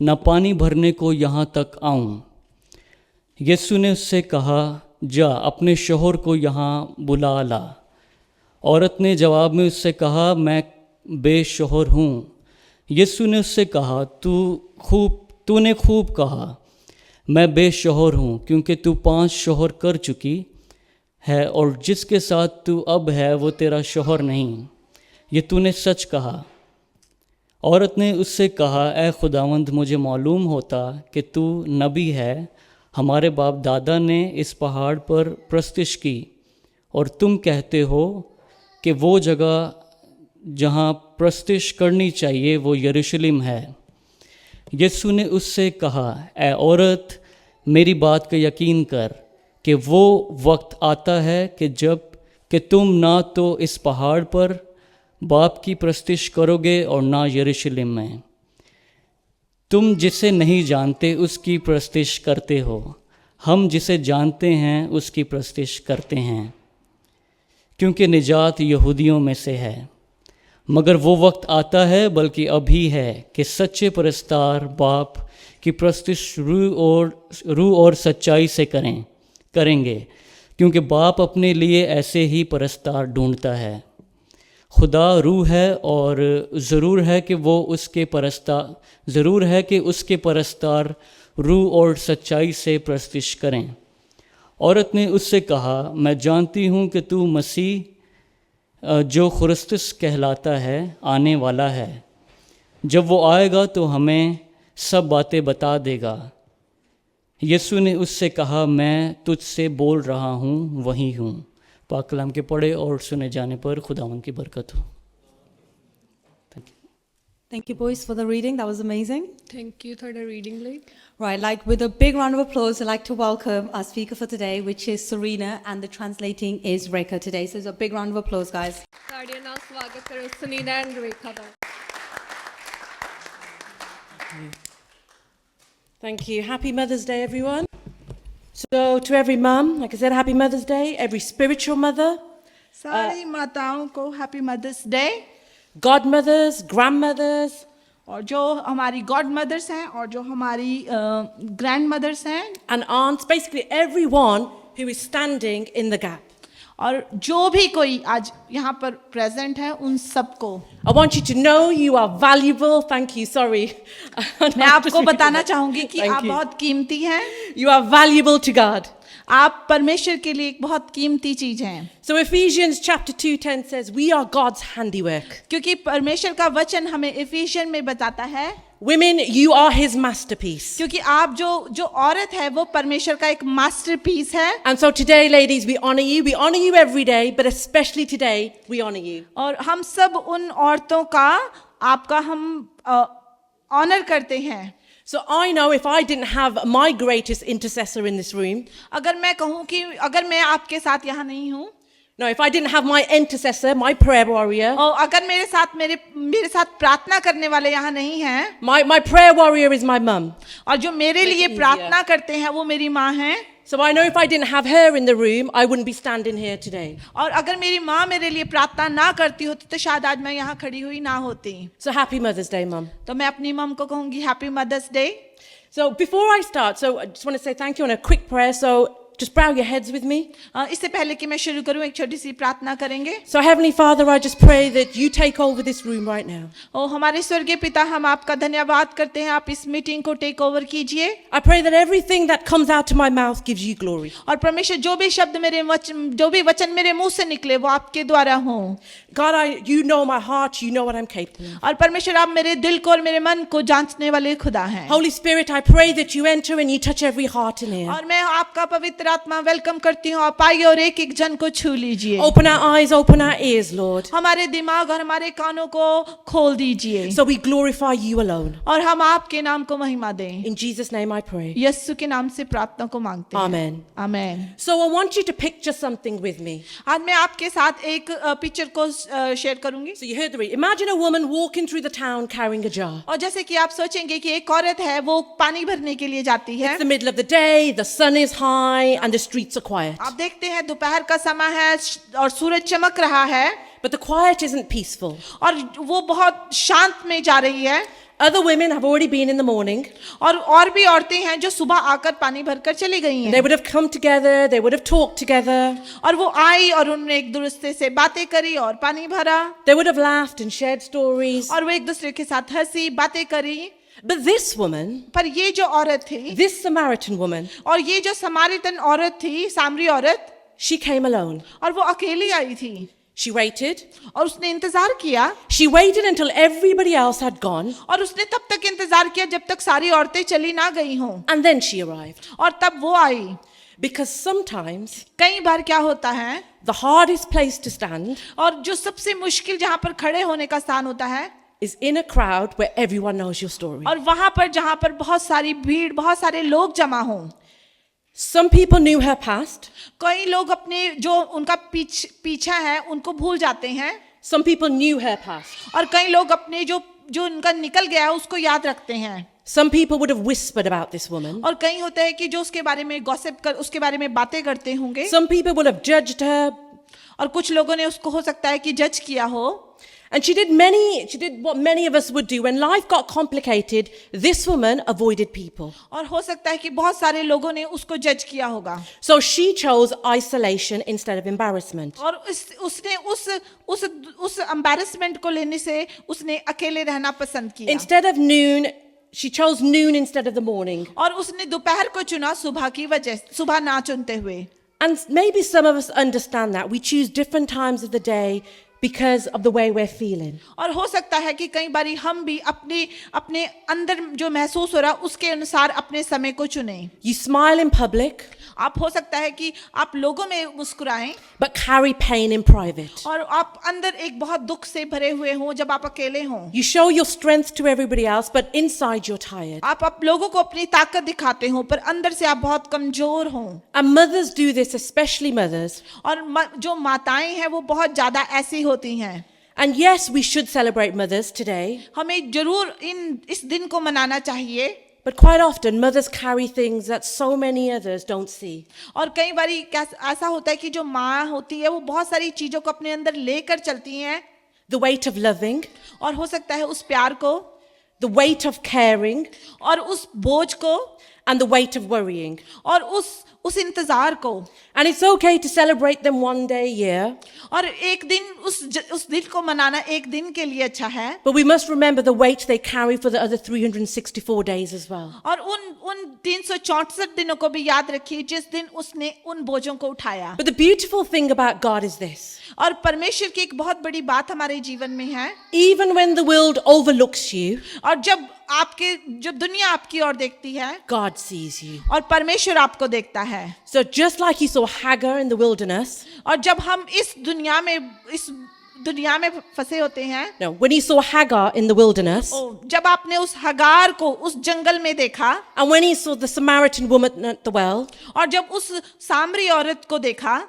ना पानी भरने को यहाँ तक आऊँ। यीशु ने उससे कहा, जा अपने शौहर को यहाँ बुला ला। औरत ने जवाब में उससे कहा, मैं बेशौहर हूँ। यीशु ने उससे कहा, तूने खूब कहा, मैं बेशौहर हूँ, क्योंकि तू 5 शौहर कर चुकी है और जिसके साथ तू अब है वो तेरा शौहर नहीं। ये तूने सच कहा। औरत ने उससे कहा, ऐ खुदावंद, मुझे मालूम होता कि तू नबी है। हमारे बाप दादा ने इस पहाड़ पर प्रस्तिश की और तुम कहते हो कि वो जगह जहाँ प्रस्तिश करनी चाहिए वो यरूशलेम है। यीशु ने उससे कहा, ऐ औरत, मेरी बात का यकीन कर कि वो वक्त आता है कि तुम ना तो इस पहाड़ पर बाप की प्रस्तिश करोगे और ना यरूशलेम में। तुम जिसे नहीं जानते उसकी प्रस्तिश करते हो, हम जिसे जानते हैं उसकी प्रस्तिश करते हैं, क्योंकि निजात यहूदियों में से है। मगर वो वक्त आता है, बल्कि अभी है, कि सच्चे परस्तार बाप की प्रस्तिश रूह और सच्चाई से करेंगे, क्योंकि बाप अपने लिए ऐसे ही परस्तार ढूंढता है। खुदा रूह है और ज़रूर है कि उसके परस्तार रूह और सच्चाई से प्रस्तिश करें। औरत ने उससे कहा, मैं जानती हूँ कि तू मसीह जो खुरिस्तुस कहलाता है आने वाला है। जब वो आएगा तो हमें सब बातें बता देगा। यीशु ने उससे कहा, मैं तुझसे बोल रहा हूँ वही हूँ। पाक कलाम के पढ़े और सुने जाने पर खुदावंद की बरकत हो। Thank you. Thank you, boys, for the reading. That was amazing. Thank you ਤੁਹਾਡਾ ਰੀਡਿੰਗ ਲਈ Right, like with a big round of applause, I'd like to welcome our speaker for today, which is Serena, and the translating is Rekha today. So it's a big round of applause, guys. ਤੁਹਾਡੇ ਨਾਲ ਸਵਾਗਤ ਕਰੋ Sunina and Rekha ਦਾ Thank you. Happy Mother's Day, everyone. So, to every mum, like I said, Happy Mother's Day. Every spiritual mother, सारी माताओं को happy mother's day godmothers, grandmothers, और जो हमारी गॉड मदर्स हैं और जो हमारी ग्रैंड मदर्स हैं and aunts, basically everyone who is standing in the gap. और जो भी कोई आज यहाँ पर प्रेजेंट है उन सबको I want you to know you are valuable. Thank you. Sorry. मैं आपको बताना चाहूंगी कि Thank आप you. बहुत कीमती हैं You are valuable to God. आप परमेश्वर के लिए एक बहुत कीमती चीज हैं So Ephesians chapter 2:10 says, we are God's handiwork. क्योंकि परमेश्वर का वचन हमें इफिशियन में बताता है Women, you are his masterpiece. क्योंकि आप जो औरत है वो परमेश्वर का एक मास्टरपीस है And so today, ladies, we honor you. We honor you every day, but especially today, we honor you. और हम सब उन औरतों का आपका हम ऑनर करते हैं So I know if I didn't have my greatest intercessor in this room, अगर मैं कहूँ कि अगर मैं आपके साथ यहाँ नहीं हूँ no, if I didn't have my intercessor, my prayer warrior, और अगर मेरे साथ प्रार्थना करने वाले यहाँ नहीं हैं my prayer warrior is my mum. और जो मेरे Make it लिए easier. प्रार्थना करते हैं वो मेरी माँ हैं So I know if I didn't have her in the room, I wouldn't be standing here today. और अगर मेरी माँ मेरे लिए प्रार्थना ना करती होती तो शायद आज मैं यहाँ खड़ी हुई ना होती So happy Mother's Day, Mum. तो मैं अपनी मम को कहूँगी happy mother's day So before I start, so I just want to say thank you and a quick prayer. So just bow your heads with me. इससे पहले कि मैं शुरू करूँ एक छोटी सी प्रार्थना करेंगे So Heavenly Father, I just pray that you take over this room right now. ओ हमारे स्वर्गीय पिता हम आपका धन्यवाद करते हैं आप इस मीटिंग को टेक ओवर कीजिए I pray that everything that comes out of my mouth gives you glory. और परमेश्वर जो भी शब्द जो भी वचन मेरे मुंह से निकले वो आपके द्वारा हो God, you know my heart, you know what I'm capable of. और परमेश्वर आप मेरे दिल को और मेरे मन को जांचने वाले खुदा हैं Holy Spirit, I pray that you enter and you touch every heart in here. और मैं आपका पवित्र आत्मा वेलकम करती हूँ आप आइए और एक एक जन को छू लीजिए Open our eyes, open our ears, Lord. हमारे दिमाग और हमारे कानों को खोल दीजिए So we glorify you alone. और हम आपके नाम को महिमा दें In Jesus' name I pray. यीशु के नाम से प्रार्थना को मांगते हैं Amen. Amen So I want you to picture something with me. आज मैं आपके साथ एक पिक्चर को शेयर करूंगी So you heard the read. Imagine a woman walking through the town carrying a jar. और जैसे कि आप सोचेंगे कि एक औरत है वो पानी भरने के लिए जाती है It's the middle of the day, the sun is high, and the streets are quiet. आप देखते हैं दोपहर का समय है और सूरज चमक रहा है But the quiet isn't peaceful. और वो बहुत शांत में जा रही है Other women have already been in the morning. और भी औरतें हैं जो सुबह आकर पानी भरकर चली गई They हैं would have come together, they would have talked together, और वो आई और उन्होंने एक दूसरे से बातें करी और पानी भरा they would have laughed and shared stories. और वो एक दूसरे के साथ हंसी बातें करी But this woman, पर ये जो औरत थी this Samaritan woman, और ये जो समारितन औरत थी सामरी औरत she came alone. और वो अकेली आई थी She waited. और उसने इंतजार किया She waited until everybody else had gone, और उसने तब तक इंतजार किया जब तक सारी औरतें चली ना गई हों and then she arrived. और तब वो आई Because sometimes कई बार क्या होता है the hardest place to stand और जो सबसे मुश्किल जहाँ पर खड़े होने का स्थान होता है is in a crowd where everyone knows your story. और वहां पर जहाँ पर बहुत सारी भीड़ बहुत सारे लोग जमा हों Some people knew her past. कई लोग अपने जो उनका पीछा है उनको भूल जाते हैं Some people knew her past. और कई लोग अपने जो उनका निकल गया है उसको याद रखते हैं Some people would have whispered about this woman. और कई होते हैं कि जो उसके बारे में गॉसिप कर उसके बारे में बातें करते होंगे Some people would have judged her. और कुछ लोगों ने उसको हो सकता है कि जज किया हो And she did what many of us would do. When life got complicated, this woman avoided people. और हो सकता है कि बहुत सारे लोगों ने उसको जज किया होगा So she chose isolation instead of embarrassment. और उसने उस एम्बैरेसमेंट को लेने से उसने अकेले रहना पसंद किया Instead of noon, she chose noon instead of the morning. और उसने दोपहर को चुना सुबह ना चुनते हुए And maybe some of us understand that. We choose different times of the day because of the way we're feeling. और हो सकता है कि कई बारी हम भी अपने अपने अंदर जो महसूस हो रहा उसके अनुसार अपने समय को चुनें। You smile in public, आप हो सकता है कि आप लोगों में मुस्कुराएं but carry pain in private. और आप अंदर एक बहुत दुख से भरे हुए हों जब आप अकेले हों। You show your strength to everybody else, but inside you're tired. आप लोगों को अपनी ताकत दिखाते हो पर अंदर से आप बहुत कमजोर हों। And mothers do this, especially mothers. और जो माताएं हैं वो बहुत ज्यादा ऐसी होती हैं। And yes, we should celebrate mothers today, हमें जरूर इस दिन को मनाना चाहिए। but quite often mothers carry things that so many others don't see. और कई बारी ऐसा होता है कि जो माँ होती है वो बहुत सारी चीजों को अपने अंदर लेकर चलती हैं। The weight of loving, और हो सकता है उस प्यार को the weight of caring, और उस बोझ को and the weight of worrying. और उस इंतजार को। And it's okay to celebrate them one day a year, और एक दिन उस दिन को मनाना एक दिन के लिए अच्छा है। but we must remember the weight they carry for the other 364 days as well. और उन 364 दिनों को भी याद रखिए जिस दिन उसने उन बोझों को उठाया। But the beautiful thing about God is this. और परमेश्वर की एक बहुत बड़ी बात हमारे जीवन में है। Even when the world overlooks you, और जब दुनिया आपकी ओर देखती है God sees you. और परमेश्वर आपको देखता है। So just like he saw Hagar in the wilderness, और जब हम इस दुनिया में फंसे होते हैं, no, when he saw Hagar in the wilderness, जब आपने उस हगार को उस जंगल में देखा, and when he saw the Samaritan woman at the well, और जब उस सामरी औरत को देखा,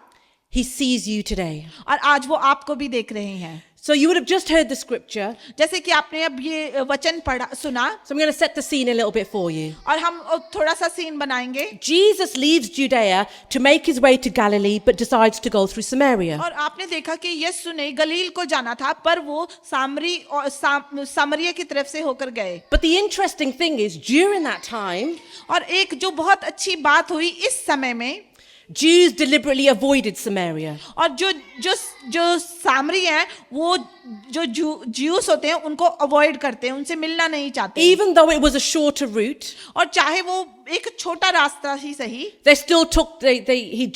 he sees you today. और आज वो आपको भी देख रहे हैं। So you would have just heard the scripture. जैसे कि आपने अब ये वचन सुना। So I'm going to set the scene a little bit for you. और हम थोड़ा सा सीन बनाएंगे। Jesus leaves Judea to make his way to Galilee, but decides to go through Samaria. और आपने देखा कि यीशु ने गलील को जाना था पर वो सामरिया की तरफ से होकर गए। But the interesting thing is, during that time, और एक जो बहुत अच्छी बात हुई इस समय में, Jews deliberately avoided Samaria. और जो सामरी हैं वो जो ज्यूस होते हैं उनको अवॉइड करते हैं, उनसे मिलना नहीं चाहते। Even though it was a shorter route, और चाहे वो एक छोटा रास्ता ही सही, they still took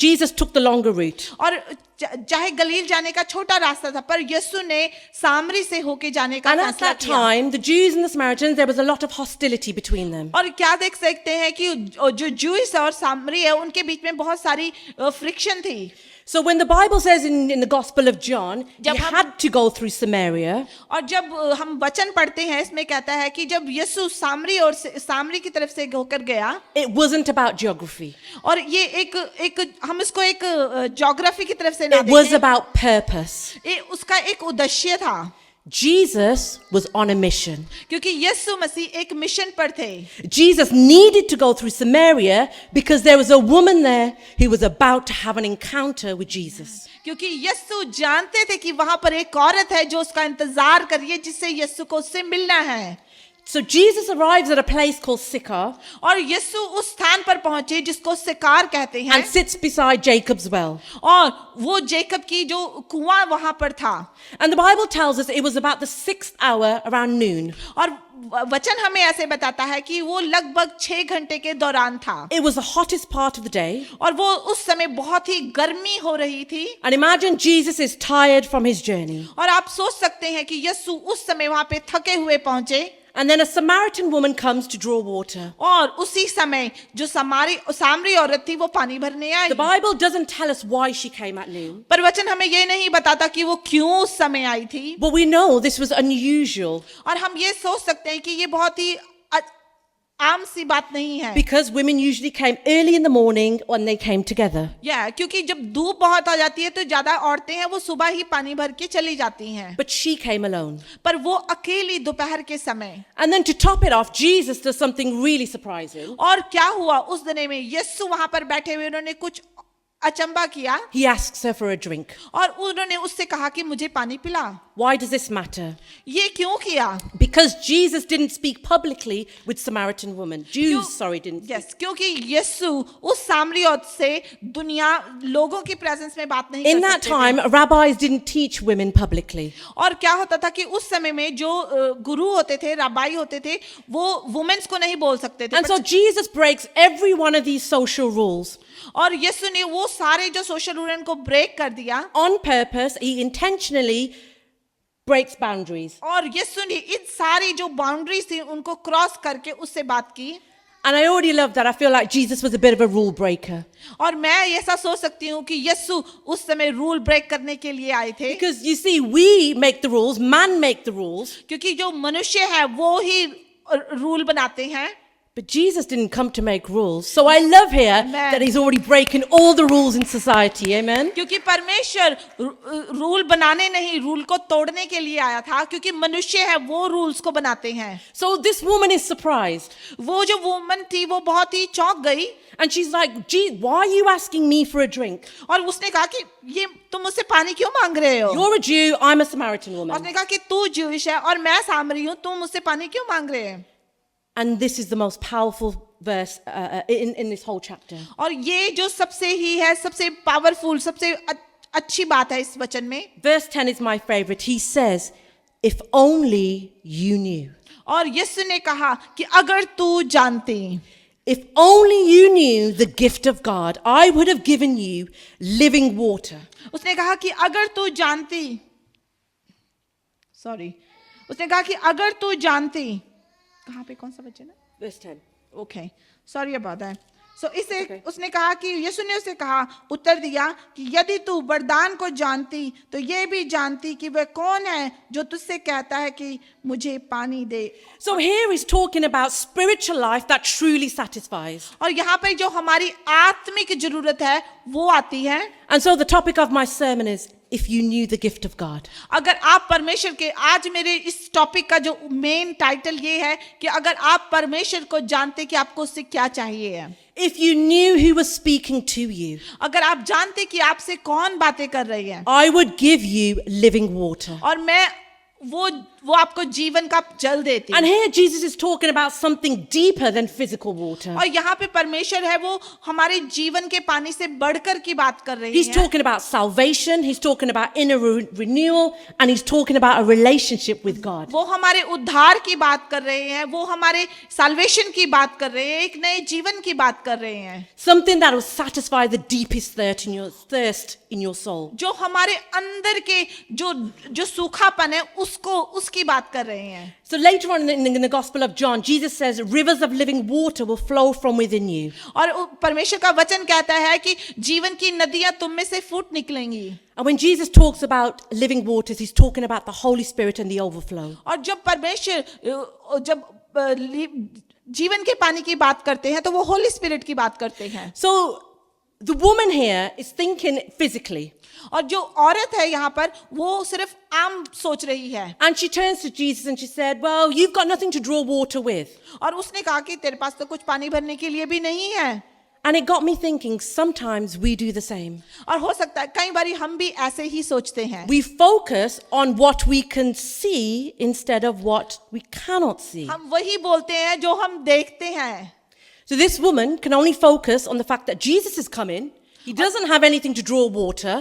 Jesus took the longer route. और चाहे गलील जाने का छोटा रास्ता था पर यीशु ने सामरी से होके जाने का And at फैसला that किया। time, the Jews and the Samaritans, there was a lot of hostility between them. और क्या देख सकते हैं कि जो ज्यूस और सामरी है उनके बीच में बहुत सारी फ्रिक्शन थी। So when the Bible says in the Gospel of John, he जब हम- had to go through Samaria, और जब हम वचन पढ़ते हैं इसमें कहता है कि जब यीशु सामरी की तरफ से होकर गया, it wasn't about geography. और ये एक हम इसको एक ज्योग्राफी की तरफ से ना It was देखें, about purpose. ये उसका एक उद्देश्य था। Jesus was on a mission. क्योंकि यीशु मसीह एक मिशन पर थे। Jesus needed to go through Samaria because there was a woman there who was about to have an encounter with Jesus. क्योंकि यीशु जानते थे कि वहां पर एक औरत है जो उसका इंतजार कर रही है जिससे यीशु को उससे मिलना है। So Jesus arrives at a place called Sychar और यीशु उस स्थान पर पहुंचे जिसको सिकार कहते हैं, and sits beside Jacob's well. और वो जेकब की जो कुआं वहां पर था। And the Bible tells us it was about the 6th hour around noon. और वचन हमें ऐसे बताता है कि वो लगभग 6 घंटे के दौरान था। It was the hottest part of the day. और वो उस समय बहुत ही गर्मी हो रही थी। And imagine Jesus is tired from his journey. और आप सोच सकते हैं कि यीशु उस समय वहां पे थके हुए पहुंचे। And then a Samaritan woman comes to draw water. और उसी समय जो सामरी औरत थी वो पानी भरने आई। The Bible doesn't tell us why she came at noon. पर वचन हमें ये नहीं बताता कि वो क्यों उस समय आई थी। But we know this was unusual और हम ये सोच सकते हैं कि ये बहुत ही आम सी बात नहीं है। because women usually came early in the morning when they came together. क्योंकि जब धूप बहुत हो जाती है तो ज्यादा औरतें हैं वो सुबह ही पानी भर के चली जाती हैं। But she came alone. पर वो अकेली दोपहर के समय। And then to top it off, Jesus does something really surprising. और क्या हुआ उस दिन में, यीशु वहां पर बैठे हुए उन्होंने कुछ अचंबा किया। He asks her for a drink. और उन्होंने उससे कहा कि मुझे पानी पिला। Why does this matter? ये क्यों किया? Because Jesus didn't speak publicly with Samaritan woman. Jews, didn't. Yes, क्योंकि यीशु उस सामरी औरत से दुनिया लोगों की प्रेजेंस में बात नहीं In कर that सकते time, थे। rabbis didn't teach women publicly. और क्या होता था कि उस समय में जो गुरु होते थे, रबाई होते थे, वो वुमेन्स को नहीं बोल सकते थे। And so Jesus breaks every one of these social rules. और यीशु ने वो सारे जो सोशल रूल को ब्रेक कर दिया। On purpose, he intentionally breaks boundaries. और यीशु ने इन सारी जो बाउंड्रीज थी उनको क्रॉस करके उससे बात की। And I already love that. I feel like Jesus was a bit of a rule breaker. और मैं ऐसा सोच सकती हूँ कि यीशु उस समय रूल ब्रेक करने के लिए आए थे। Because you see, we make the rules, man make the rules, क्योंकि जो मनुष्य है वो ही रूल बनाते हैं। but Jesus didn't come to make rules. So I love here Amen. that he's already breaking all the rules in society. Amen. क्योंकि परमेश्वर rule बनाने नहीं, रूल को तोड़ने के लिए आया था, क्योंकि मनुष्य है वो रूल्स को बनाते हैं। So this woman is surprised. वो जो वुमन थी वो बहुत ही चौंक गई And she's like, "Gee, why are you asking me for a drink? और उसने कहा कि ये तुम मुझसे पानी क्यों मांग रहे हो? You're a Jew, I'm a Samaritan woman." उसने कहा कि तू ज्यूइश है और मैं सामरी हूँ, तुम मुझसे पानी क्यों मांग रहे हैं? And this is the most powerful verse in this whole chapter. और ये जो सबसे ही है, सबसे पावरफुल, सबसे अच्छी बात है इस वचन में। Verse 10 is my favorite. He says, "If only you knew." और यीशु ने कहा कि अगर तू जानती, If only you knew the gift of God, I would have given you living water. उसने कहा कि अगर तू जानती, सॉरी, उसने कहा कि अगर तू जानती, कहाँ पे कौन सा वचन है? Verse 10. Okay, sorry about that. So इसे उसने कहा कि यीशु ने उसे कहा, उत्तर दिया कि यदि तू वरदान को जानती तो ये भी जानती कि वह कौन है जो तुझसे कहता है कि मुझे पानी दे। So here he's talking about spiritual life that truly satisfies. और यहाँ पर जो हमारी आत्मिक जरूरत है वो आती है। And so the topic of my sermon is, if you knew the gift of God. अगर आप परमेश्वर के, आज मेरे इस टॉपिक का जो मेन टाइटल ये है कि अगर आप परमेश्वर को जानते कि आपको उससे क्या चाहिए है। If you knew who was speaking to you, अगर आप जानते कि आपसे कौन बातें कर रही है, I would give you living water. और मैं वो आपको जीवन का जल देती And हूँ। here Jesus is talking about something deeper than physical water. और यहाँ पे परमेश्वर है वो हमारे जीवन के पानी से बढ़कर की बात कर रही He's है। talking about salvation, he's talking about inner renewal, and he's talking about a relationship with God. वो हमारे उद्धार की बात कर रहे हैं, वो हमारे साल्वेशन की बात कर रहे हैं, एक नए जीवन की बात कर रहे हैं, Something that will satisfy the deepest thirst in your soul. जो हमारे अंदर के जो सूखापन है उसकी बात कर रहे हैं। So later on in the Gospel of John, Jesus says, rivers of living water will flow from within you. और परमेश्वर का वचन कहता है कि जीवन की नदियां तुम में से फूट निकलेंगी। And when Jesus talks about living waters, he's talking about the Holy Spirit and the overflow. और जब परमेश्वर जब जीवन के पानी की बात करते हैं तो वो होली स्पिरिट की बात करते हैं। So the woman here is thinking physically. और जो औरत है यहाँ पर वो सिर्फ आम सोच रही है। And she turns to Jesus and she said, well, you've got nothing to draw water with. और उसने कहा कि तेरे पास तो कुछ पानी भरने के लिए भी नहीं है। And it got me thinking, sometimes we do the same. और हो सकता है कई बारी हम भी ऐसे ही सोचते हैं। We focus on what we can see instead of what we cannot see. हम वही बोलते हैं जो हम देखते हैं। So this woman can only focus on the fact that Jesus is coming. He doesn't have anything to draw water.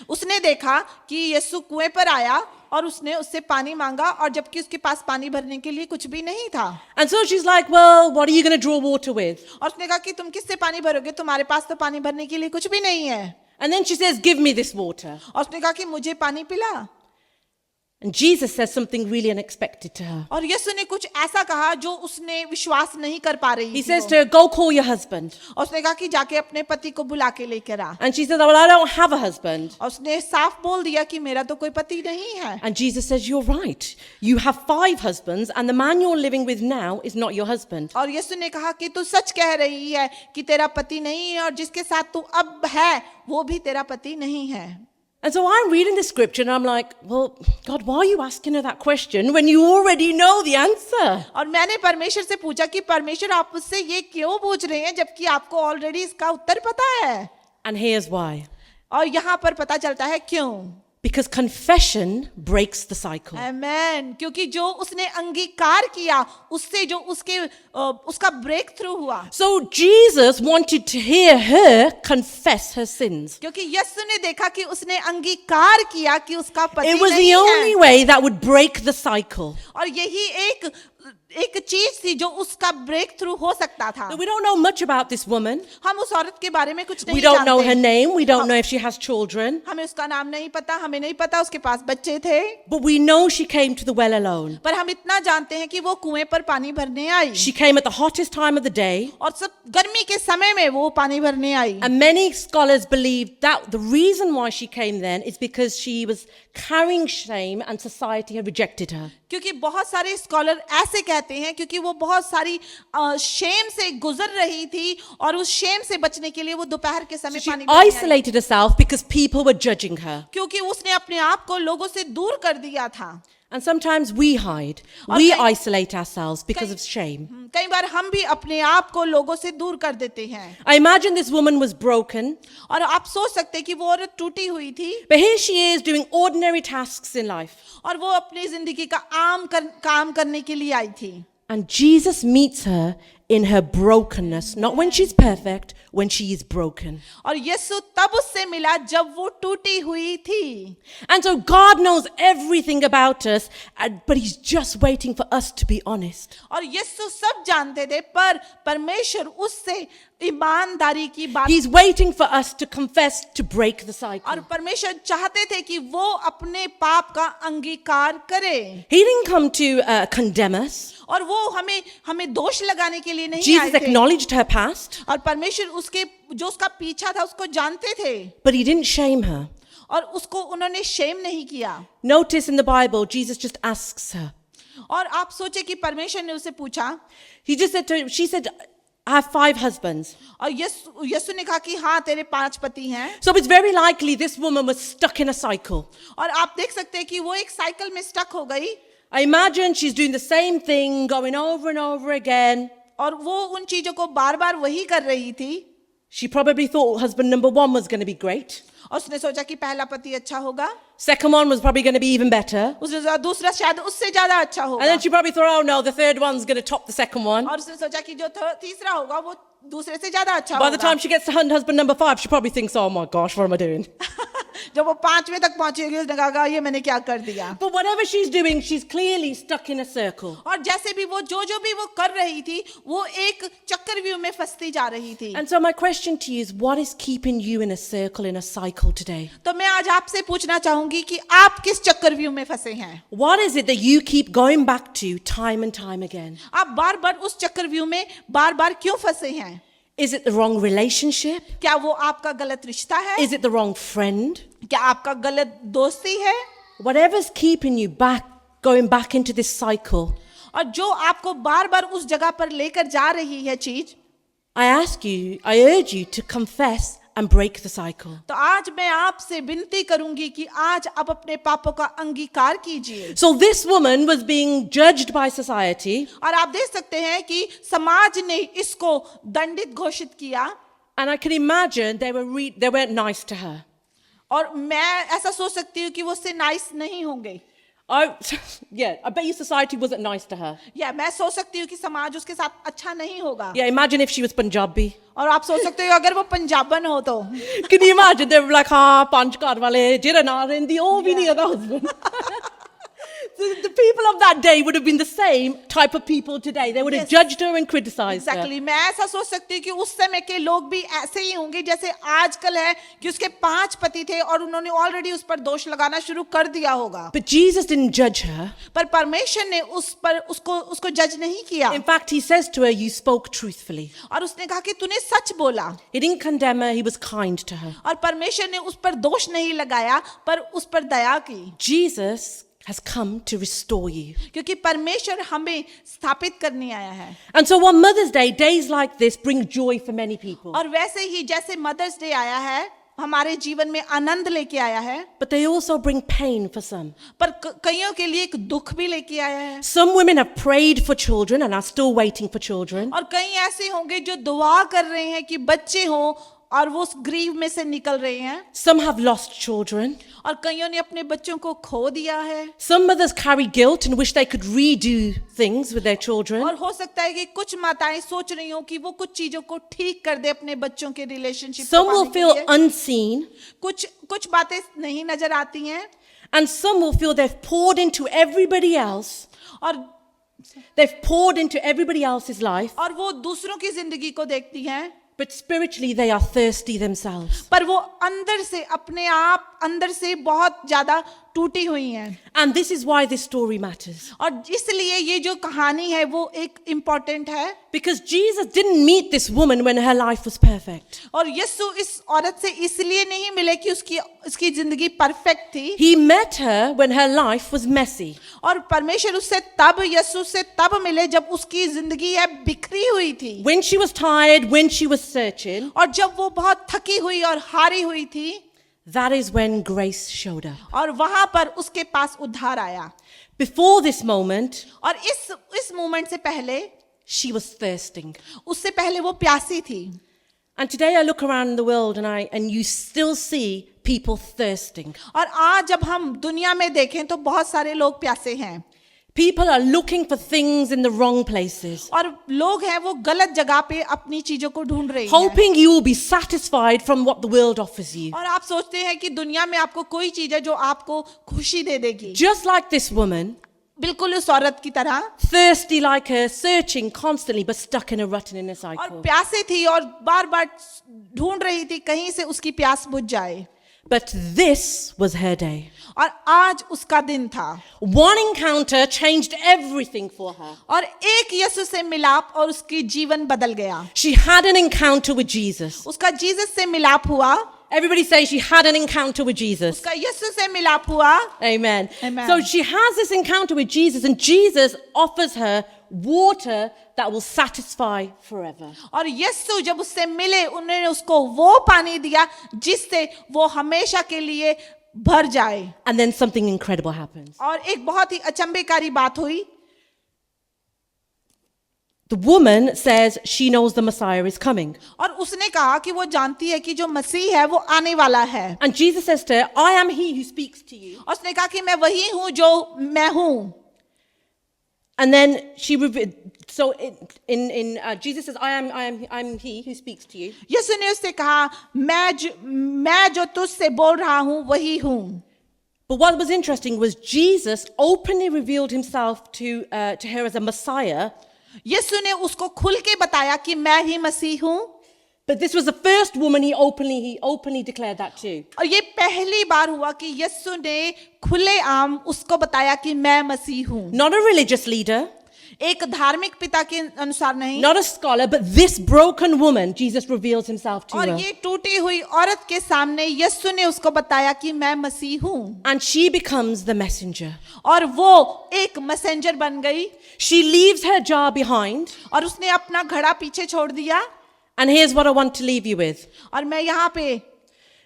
उसने देखा कि यीशु कुएं पर आया और उसने उससे पानी मांगा और जबकि उसके पास पानी भरने के लिए कुछ भी नहीं था। And so she's like, well, what are you going to draw water with? और उसने कहा कि तुम किससे पानी भरोगे, तुम्हारे पास तो पानी भरने के लिए कुछ भी नहीं है। And then she says, give me this water. और उसने कहा कि मुझे पानी पिला। And Jesus says something really unexpected to her. और यीशु ने कुछ ऐसा कहा जो उसने विश्वास नहीं कर पा रही He थी says वो। to her, go call your husband. और उसने कहा कि जाके अपने पति को बुला के लेकर आ। And she says, well, I don't have a husband. और उसने साफ बोल दिया कि मेरा तो कोई पति नहीं है। And Jesus says, you're right. You have 5 husbands and the man you're living with now is not your husband. और यीशु ने कहा कि तू सच कह रही है कि तेरा पति नहीं है और जिसके साथ तू अब है वो भी तेरा पति नहीं है। And so I'm reading the scripture and I'm like, well, God, why are you asking her that question when you already know the answer? और मैंने परमेश्वर से पूछा कि परमेश्वर आप मुझसे ये क्यों पूछ रहे हैं जबकि आपको ऑलरेडी इसका उत्तर पता है। And here's why. और यहाँ पर पता चलता है क्यों। Because confession breaks the cycle. आमेन, क्योंकि जो उसने अंगीकार किया उससे जो उसका ब्रेक थ्रू हुआ, So Jesus wanted to hear her confess her sins. क्योंकि यीशु ने देखा कि उसने अंगीकार किया कि उसका पति It was नहीं the है, only way that would break the cycle. और यही एक चीज थी जो उसका ब्रेक थ्रू हो सकता था। Now, we don't know much about this woman. हम उस औरत के बारे में कुछ नहीं We don't know her जानते, name. We don't know if she has children. हमें उसका नाम नहीं पता, हमें नहीं पता उसके पास बच्चे थे, But we know she came to the well alone. पर हम इतना जानते हैं कि वो कुएं पर पानी भरने आई, She came at the hottest time of the day. और सब गर्मी के समय में वो पानी भरने आई। And many scholars believe that the reason why she came then is because she was carrying shame and society had rejected her. क्योंकि बहुत सारे स्कॉलर ऐसे कहते हैं क्योंकि वो बहुत सारी शेम से गुजर रही थी और उस शेम से बचने के लिए वो दोपहर के समय She पानी भरने आई, isolated herself because people were judging her. क्योंकि उसने अपने आप को लोगों से दूर कर दिया था। And sometimes we hide. और We कई- isolate ourselves because of shame. कई बार हम भी अपने आप को लोगों से दूर कर देते हैं, I imagine this woman was broken, और आप सोच सकते हैं कि वो औरत टूटी हुई थी but here she is doing ordinary tasks in life. और वो अपनी जिंदगी का काम करने के लिए आई थी, And Jesus meets her in her brokenness, not when she's perfect, when she is broken. और यीशु तब उससे मिला जब वो टूटी हुई थी। And so God knows everything about us, but He's just waiting for us to be honest. और यीशु सब जानते थे, पर परमेश्वर उससे ईमानदारी की बात, He's waiting for us to confess to break the और cycle. परमेश्वर चाहते थे कि वो अपने पाप का अंगीकार करे, He didn't come to condemn us. और वो हमें दोष लगाने के लिए नहीं आए Jesus थे, acknowledged her past, और परमेश्वर उसका पीछा था उसको जानते थे, but He didn't shame her. और उसको उन्होंने शेम नहीं किया। Notice in the Bible, Jesus just asks her. और आप सोचे कि परमेश्वर ने उसे पूछा, He just said to her, she said, I have 5 husbands. और यीशु ने कहा कि हाँ तेरे 5 पति हैं, So it's very likely this woman was stuck in a cycle. और आप देख सकते हैं कि वो एक साइकिल में स्टक हो गई, I imagine she's doing the same thing, going over and over again. और वो उन चीजों को बार बार वही कर रही थी, She probably thought husband number 1 was going to be great. और उसने सोचा कि पहला पति अच्छा होगा, Second one was probably going to be even better. उसने सोचा दूसरा शायद उससे ज्यादा अच्छा And होगा, then she probably thought, oh no, the third one's going to top the second one. और उसने सोचा कि जो तीसरा होगा वो दूसरे से ज्यादा अच्छा By the होगा। time she gets to husband number 5, she probably thinks, oh my gosh, what am I doing? जब वो 5वें तक पहुंचेगी उसने कहा ये मैंने क्या कर दिया, But whatever she's doing, she's clearly stuck in a circle. और जैसे भी वो जो भी वो कर रही थी वो एक चक्रव्यूह में फंसती जा रही थी। And so my question to you is, what is keeping you in a circle, in a cycle today? तो मैं आज आपसे पूछना चाहूंगी कि आप किस चक्रव्यूह में फंसे हैं, What is it that you keep going back to time and time again? आप बार बार उस चक्रव्यूह में बार बार क्यों फंसे हैं? Is it the wrong relationship? क्या वो आपका गलत रिश्ता है, Is it the wrong friend? क्या आपका गलत दोस्ती है, Whatever's keeping you back, going back into this cycle, और जो आपको बार बार उस जगह पर लेकर जा रही है चीज, I urge you to confess and break the cycle. तो आज मैं आपसे विनती करूंगी कि आज आप अपने पापों का अंगीकार कीजिए। So this woman was being judged by society, और आप देख सकते हैं कि समाज ने इसको दंडित घोषित किया, and I can imagine they weren't nice to her. और मैं ऐसा सोच सकती हूँ कि वो उससे नाइस नहीं होंगे, I bet you society wasn't nice to her. या मैं सोच सकती हूँ कि समाज उसके साथ अच्छा नहीं होगा। Yeah, imagine if she was Punjabi. और आप सोच सकते हो अगर वो पंजाबन हो तो, Can you imagine? They were like, Panch Kar wale, jira na rendi, oh, we need a husband. The people of that day would have been the same type of people today. They would have Yes. judged her and criticized her. Exactly. मैं ऐसा सोच सकती हूँ कि उस समय के लोग भी ऐसे ही होंगे जैसे आजकल है कि उसके 5 पति थे और उन्होंने ऑलरेडी उस पर दोष लगाना शुरू कर दिया होगा, But Jesus didn't judge her. पर परमेश्वर ने उसको जज नहीं किया, In fact, he says to her, you spoke truthfully. और उसने कहा कि तूने सच बोला, He didn't condemn her, he was kind to her. और परमेश्वर ने उस पर दोष नहीं लगाया पर उस पर दया की, Jesus has come to restore you. क्योंकि परमेश्वर हमें स्थापित करने आया है। And so on Mother's Day, days like this bring joy for many people. और वैसे ही जैसे मदर्स डे आया है हमारे जीवन में आनंद लेके आया है, But they also bring pain for some. पर कईयों के लिए एक दुख भी लेके आया है, Some women have prayed for children and are still waiting for children. और कई ऐसे होंगे जो दुआ कर रहे हैं कि बच्चे हों और वो उस ग्रीव में से निकल रहे हैं, Some have lost children. और कईयों ने अपने बच्चों को खो दिया है, Some mothers carry guilt and wish they could redo things with their children. और हो सकता है कि कुछ माताएं सोच रही हो कि वो कुछ चीजों को ठीक कर दे अपने बच्चों के relationship Some will feel unseen, कुछ बातें नहीं नजर आती हैं, and some will feel they've poured into everybody else. और They've poured into everybody else's life, और वो दूसरों की जिंदगी को देखती हैं, but spiritually they are thirsty themselves. पर वो अंदर से अपने आप अंदर से बहुत ज्यादा टूटी हुई हैं, And this is why this story matters. और इसलिए ये जो कहानी है वो एक इम्पोर्टेंट है, Because Jesus didn't meet this woman when her life was perfect. और यीशु इस औरत से इसलिए नहीं मिले कि उसकी जिंदगी परफेक्ट थी, He met her when her life was messy. और परमेश्वर उससे तब यीशु से तब मिले जब उसकी जिंदगी है बिखरी हुई थी, When she was tired, when she was searching, और जब वो बहुत थकी हुई और हारी हुई थी, that is when grace showed up. और वहां पर उसके पास उद्धार आया। Before this moment, और इस मोमेंट से पहले, she was thirsting. उससे पहले वो प्यासी थी, And today I look around the world and you still see people thirsting. और आज जब हम दुनिया में देखें तो बहुत सारे लोग प्यासे हैं, People are looking for things in the wrong places, और लोग हैं वो गलत जगह पे अपनी चीजों को ढूंढ रहे हैं, hoping you will be satisfied from what the world offers you. और आप सोचते हैं कि दुनिया में आपको कोई चीज है जो आपको खुशी दे देगी, Just like this woman, बिल्कुल उस औरत की तरह, thirsty like her, searching constantly but stuck in a rut and in a और cycle. प्यासे थी और बार बार ढूंढ रही थी कहीं से उसकी प्यास बुझ जाए, But this was her day. और आज उसका दिन था, One encounter changed everything for her. और एक यीशु से मिलाप और उसकी जीवन बदल गया, She had an encounter with Jesus. उसका जीसस से मिलाप हुआ, Everybody say she had an encounter with Jesus. उसका यीशु से मिलाप हुआ, Amen. Amen. So she has this encounter with Jesus, and Jesus offers her water that will satisfy forever. और यीशु जब उससे मिले उन्होंने उसको वो पानी दिया जिससे वो हमेशा के लिए भर जाए, And then something incredible happens. और एक बहुत ही अचंभेकारी बात हुई, The woman says she knows the Messiah is coming. और उसने कहा कि वो जानती है कि जो मसीह है वो आने वाला है, And Jesus says to her, I am he who speaks to you. और उसने कहा कि मैं वही हूं जो मैं हूं, And then she so Jesus says, I'm he who speaks to you. यीशु ने उससे कहा मैं जो तुझसे बोल रहा हूं वही हूं। But what was interesting was Jesus openly revealed himself to her as a Messiah. यीशु ने उसको खुल के बताया कि मैं ही मसीह हूं, But this was the first woman he openly declared that to. और ये पहली बार हुआ कि यीशु ने खुलेआम उसको बताया कि मैं मसीह हूं, Not a religious leader, एक धार्मिक पिता के अनुसार नहीं, not a scholar, but this broken woman, Jesus reveals himself to और her. ये टूटी हुई औरत के सामने यीशु ने उसको बताया कि मैं मसीह हूं, And she becomes the messenger. और वो एक मैसेंजर बन गई, She leaves her jar behind. और उसने अपना घड़ा पीछे छोड़ दिया। And here's what I want to leave you with. और मैं यहाँ पे,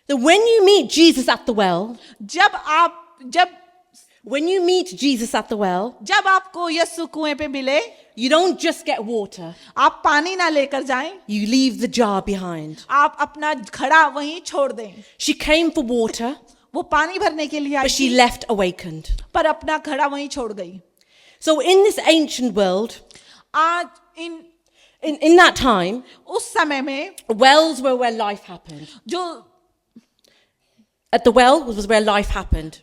That when you meet Jesus at the well, when you meet Jesus at the well, जब आपको यीशु कुएं पे मिले, you don't just get water. आप पानी ना लेकर जाएं, You leave the jar behind. आप अपना घड़ा वहीं छोड़ दें। She came for water, वो पानी भरने के लिए आई but she थी, left awakened. पर अपना घड़ा वहीं छोड़ गई। So in this ancient world, आज in that time, उस समय में wells were where life happened. जो At the well was where life happened.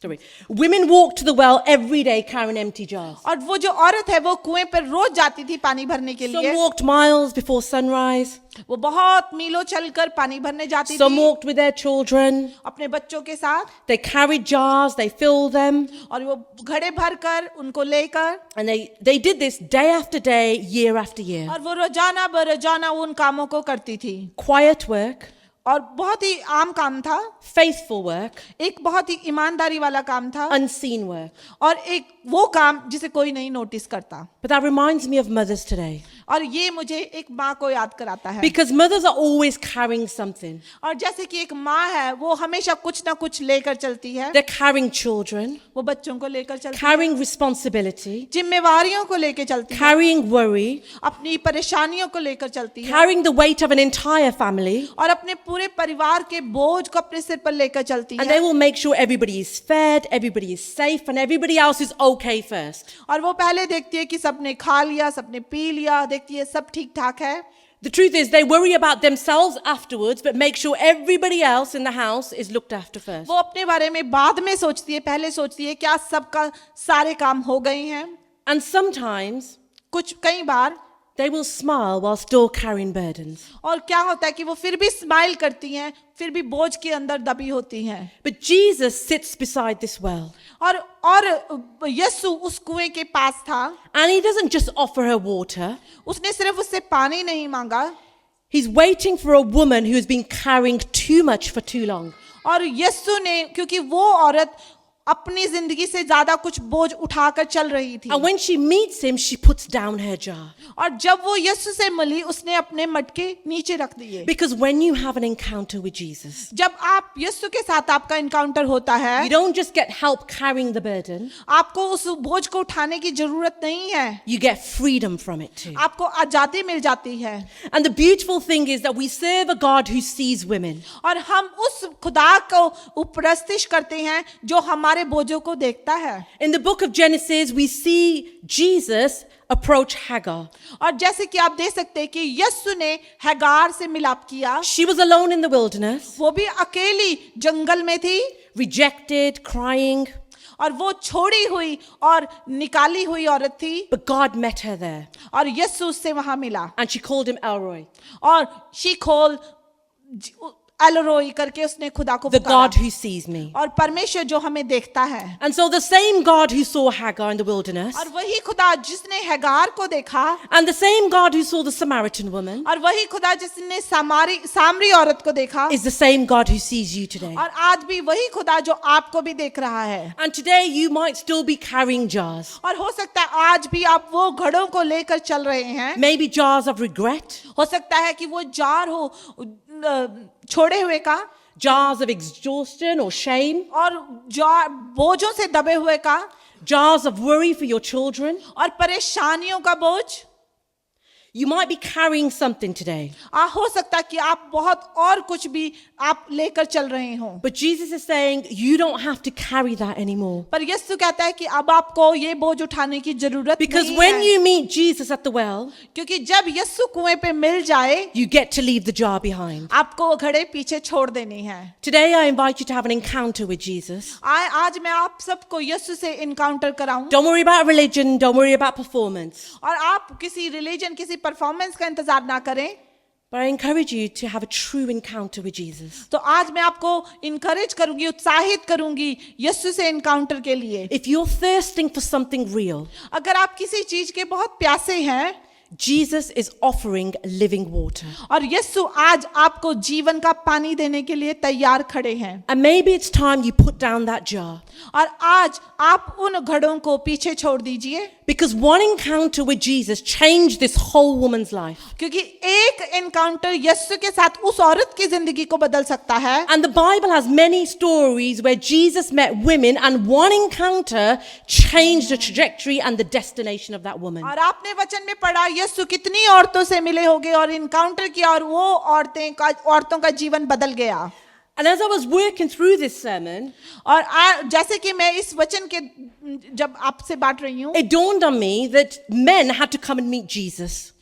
Sorry. Women walked to the well every day carrying empty jars. और वो जो औरत है वो कुएं पर रोज जाती थी पानी भरने के Some लिए, walked miles before sunrise. वो बहुत मीलों चलकर पानी भरने जाती Some थी walked with their children. अपने बच्चों के साथ, They carried jars, they filled them, और वो घड़े भरकर उनको लेकर, and they did this day after day, year after year. और वो रोजाना बरोजाना उन कामों को करती थी, Quiet work, और बहुत ही आम काम था, faithful work, एक बहुत ही ईमानदारी वाला काम था, unseen work. और एक वो काम जिसे कोई नहीं नोटिस करता। But that reminds me of mothers today. और ये मुझे एक माँ को याद कराता है। Because mothers are always carrying something. और जैसे कि एक माँ है वो हमेशा कुछ ना कुछ लेकर चलती है, They're carrying children, वो बच्चों को लेकर चलती है, carrying responsibility, जिम्मेवारियों को लेकर चलती है, carrying worry, अपनी परेशानियों को लेकर चलती है, carrying the weight of an entire family, और अपने पूरे परिवार के बोझ को अपने सिर पर लेकर चलती and है। they will make sure everybody is fed, everybody is safe, and everybody else is okay first. और वो पहले देखती है कि सबने खा लिया, सबने पी लिया, देखती है सब ठीक ठाक है। The truth is, they worry about themselves afterwards, but make sure everybody else in the house is looked after first. वो अपने बारे में बाद में सोचती है, पहले सोचती है क्या सबका सारे काम हो गए हैं। And sometimes कुछ कई बार they will smile while still carrying burdens. और क्या होता है कि वो फिर भी स्माइल करती हैं, फिर भी बोझ के अंदर दबी होती हैं। But Jesus sits beside this well, और यीशु उस कुएं के पास था। and he doesn't just offer her water. उसने सिर्फ उससे पानी नहीं मांगा, He's waiting for a woman who has been carrying too much for too long. और यीशु ने, क्योंकि वो औरत अपनी जिंदगी से ज्यादा कुछ बोझ उठाकर चल रही थी, And when she meets him, she puts down her jar. और जब वो यीशु से मिली उसने अपने मटके नीचे रख दिए। Because when you have an encounter with Jesus, जब आप यीशु के साथ आपका इनकाउंटर होता है, you don't just get help carrying the burden, आपको उस बोझ को उठाने की जरूरत नहीं है, you get freedom from it too. आपको आजादी मिल जाती है। And the beautiful thing is that we serve a God who sees women. और हम उस खुदा को उपरस्तिश करते हैं जो हमारे बोझों को देखता है। In the book of Genesis, we see Jesus approach Hagar. और जैसे कि आप देख सकते हैं कि यीशु ने हैगार से मिलाप किया, She was alone in the wilderness, वो भी अकेली जंगल में थी, rejected, crying, और वो छोड़ी हुई और निकाली हुई औरत थी, but God met her there. और यीशु उससे वहां मिला And she called him Elroy, और शीखोल एलोरोई करके उसने खुदा को the God पुकारा। who sees me. और परमेश्वर जो हमें देखता है, And so the same God who saw Hagar in the wilderness, और वही खुदा जिसने हैगार को देखा, and the same God who saw the Samaritan woman, और वही खुदा जिसने सामरी औरत को देखा, is the same God who sees you today. और आज भी वही खुदा जो आपको भी देख रहा है। And today you might still be carrying jars. और हो सकता है आज भी आप वो घड़ों को लेकर चल रहे हैं, Maybe jars of regret, हो सकता है कि वो जार हो छोड़े हुए का, jars of exhaustion or shame, और जार बोझों से दबे हुए का, jars of worry for your children. और परेशानियों का बोझ। You might be carrying something today. हो सकता है कि आप बहुत और कुछ भी आप लेकर चल रहे हो, But Jesus is saying you don't have to carry that anymore. पर यीशु कहता है कि अब आपको ये बोझ उठाने की जरूरत Because नहीं when है, you meet Jesus at the well, क्योंकि जब यीशु कुएं पे मिल जाए, you get to leave the jar behind. आपको वो घड़े पीछे छोड़ देनी है। Today I invite you to have an encounter with Jesus. आज मैं आप सबको यीशु से encounter कराऊं, Don't worry about religion, don't worry about performance. और आप किसी रिलीजन, किसी परफॉर्मेंस का इंतजार ना करें। But I encourage you to have a true encounter with Jesus. तो आज मैं आपको इनकरेज करूंगी, उत्साहित करूंगी यीशु से इनकाउंटर के लिए। If you're thirsting for something real, अगर आप किसी चीज के बहुत प्यासे हैं, Jesus is offering living water. और यीशु आज आपको जीवन का पानी देने के लिए तैयार खड़े हैं, And maybe it's time you put down that jar. और आज आप उन घड़ों को पीछे छोड़ दीजिए, Because one encounter with Jesus changed this whole woman's life. क्योंकि एक एनकाउंटर यीशु के साथ उस औरत की जिंदगी को बदल सकता है। And the Bible has many stories where Jesus met women and one encounter changed the trajectory and the destination of that woman. और आपने वचन में पढ़ा यीशु कितनी औरतों से मिले होंगे और इनकाउंटर किया, और वो औरतों का जीवन बदल गया। And as I was working through this sermon, और जैसे कि मैं इस वचन के जब आपसे बांट रही हूँ, it dawned on me that men had to come and meet Jesus.